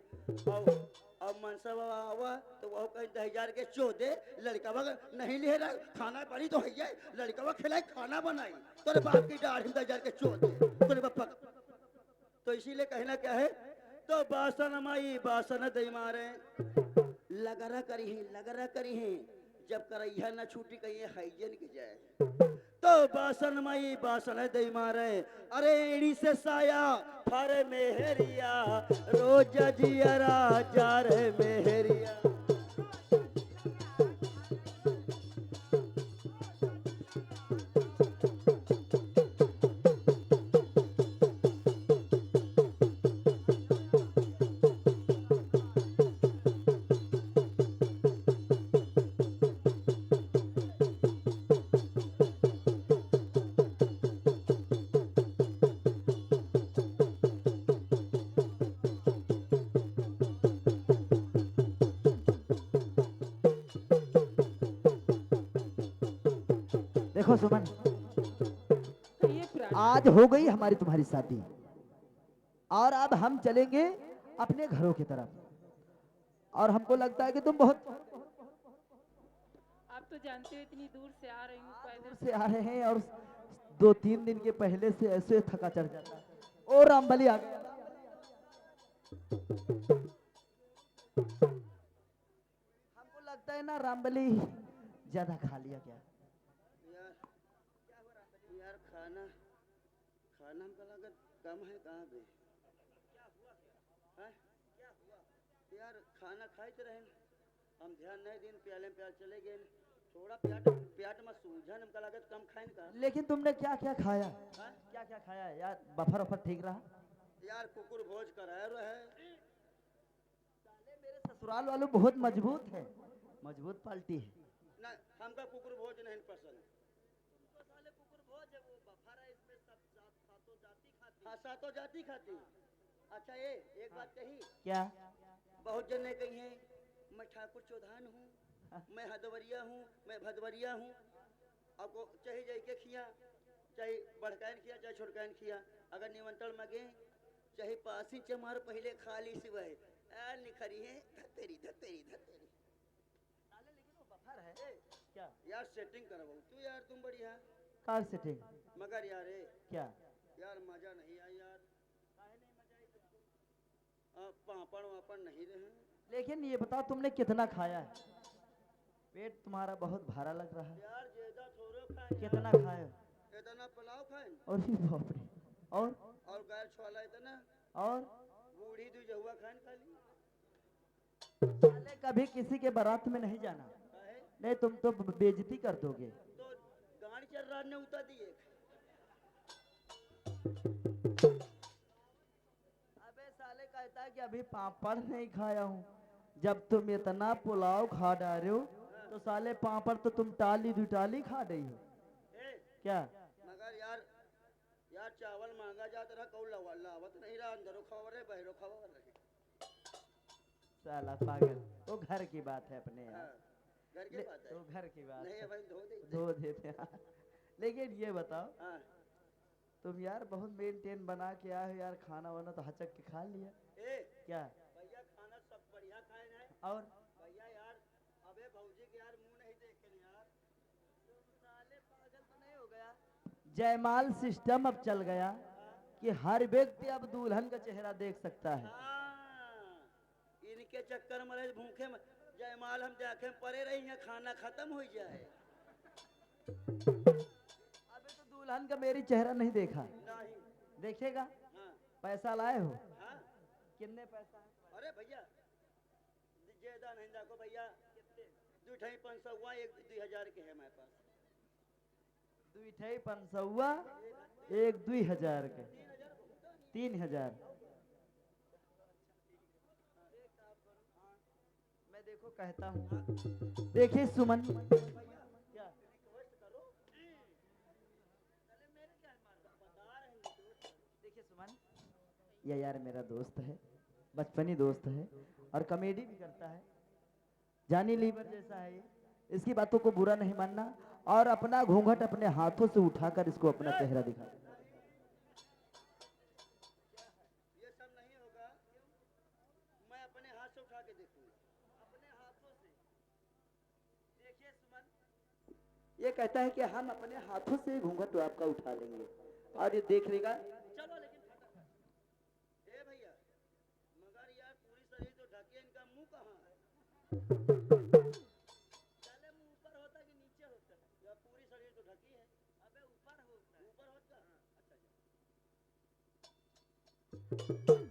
अब मनसा आवा तो वह कहीं 10,000 के चौदे लड़का नहीं ले रहा, खाना बड़ी तो है, लड़का खिलाई खाना बनाई, तेरे बाप की दाढ़ी में 10,000 के चौदे तेरे बापा। तो इसीलिए कहना क्या है, तो बासन माई बासन दई मारे, लगरा करी है, जब करैया न छूटी कहीं हाइजन के जाए। तो बासन माई बासन दई मारे, अरे एड़ी से साया फारे मेहरिया, रोज जिया राजा रे मेहरिया। देखो सुमन, तो ये पुरानी आज हो गई हमारी तुम्हारी शादी, और अब हम चलेंगे अपने घरों की तरफ, और हमको लगता है कि तुम बहुत आप तो जानते हो इतनी दूर से आ रही हूँ पैदल। दूर से आ रहे हैं, और 2-3 दिन के पहले से ऐसे थका चढ़ जाता है। ओ रामबली आ गया। हमको लगता है ना रामबली ज्यादा खा लिया क्या? यार खाना हमका लागत कम है कहाँ पे? यार खाना खाते रहे हम, ध्यान नहीं दिन प्याले में प्याल चले गए, थोड़ा प्याट में सूझन हमका लागत कम खाए का। लेकिन तुमने क्या क्या खाया? क्या क्या खाया यार? बफर वफर ठीक रहा? यार कुकुर भोज कराया रहे। मेरे ससुराल वालों बहुत मजबूत है, मजबूत पार्टी है। ना हमका कुकुर भोज नहीं पसंद। तो साले कुकुर भोज है, वो बफर है, इसमें सब सातों जाति खाती। हाँ सातों जाति खाती। अच्छा ये एक बात कही, क्या? बहुत जन ने कही है मैं ठाकुर चौधान हूँ, मैं हदवरिया हूँ, मैं भदवरिया हूँ। आपको चाहे जाई के खिया, चाहे बड़कायन खिया, चाहे छोटकायन खिया, अगर निमंत्रण में गए चाहे पासी चमार पहले खाली सिवाय निखरी है धतेरी धतेरी धतेरी। लेकिन वो बफर है क्या? यार सेटिंग करवाओ तू यार, तुम बढ़िया। Car setting? मगर यार क्या? यार मजा नहीं आई यार। काहे नहीं मजा आई तुमको? पापड़ वापड़ नहीं रहे। लेकिन ये बताओ तुमने कितना खाया है? पेट तुम्हारा बहुत भारा लग रहा है। यार ज्यादा थोड़ो खाए। कितना खाए? इतना पुलाव खाए और ही बाप रे। और गाय छोला इतना, और बूढ़ी दू जहुआ खान खाली। साले कभी किसी के बारात में नहीं जाना, काहे? नहीं तुम तो बेइज्जती कर दोगे। तो गाड़ी चल रहा ने उतर दिए। अबे साले कहता है कि अभी पापड़ नहीं खाया हूँ। जब तुम इतना पुलाव खा डाले हो तो साले पापड़ तो तुम टाली दुटाली खा रही हो। क्या? मगर यार चावल मांगा जाता रहा, कौन लावत नहीं रहा, अंदरों खबर है बहरों खबर रहे। साला पागल, वो घर की बात है अपने यार। घर की बात है। वो घर की बात नहीं है। भाई धो दे। धो देते लेकिन ये बताओ, हाँ। तुम यार बहुत मेंटेन बना के आए हो यार, खाना वाना तो हचक के खा लिया। ए क्या? भैया खाना सब बढ़िया खाए हैं। और भैया यार अबे भौजी के यार मुंह नहीं देखे यार। तुम साले पागल तो नहीं हो गया? जयमाल सिस्टम अब चल गया कि हर व्यक्ति अब दुल्हन का चेहरा देख सकता है। हाँ, इनके चक्कर में रहे भूखे में जयमाल हम देखे पड़े रही हैं, खाना खत्म हो जाए। अबे तो दुल्हन का मेरी चेहरा नहीं देखा, नहीं। देखेगा। हाँ पैसा लाए हो? हाँ। कितने पैसा है? अरे भैया ज्यादा नहीं देखो भैया, दू ढाई 500 हुआ, एक 2000 के है हमारे पास। 2,500 एक 2,000 के 3,000। मैं देखो कहता हूँ, देखिए सुमन, क्या देखिए सुमन, ये यार मेरा दोस्त है, बचपनी दोस्त है और कॉमेडी भी करता है, जानी लीवर जैसा है ये। इसकी बातों को बुरा नहीं मानना और अपना घूंघट अपने हाथों से उठाकर इसको अपना चेहरा दिखा। ये सब नहीं होगा, मैं अपने हाथ से उठा के देखूंगा। अपने हाथों से देखिए सुमन, ये कहता है कि हम अपने हाथों से घूंघट आपका उठा लेंगे और ये देख लेगा। चलो लेकिन ए भैया, मगर यार पूरी शरीर तो ढके, इनका मुंह कहाँ है? चले मुंह ऊपर होता कि नीचे होता? या पूरी शरीर तो ढकी है। अबे ऊपर होता है। ऊपर होता? अच्छा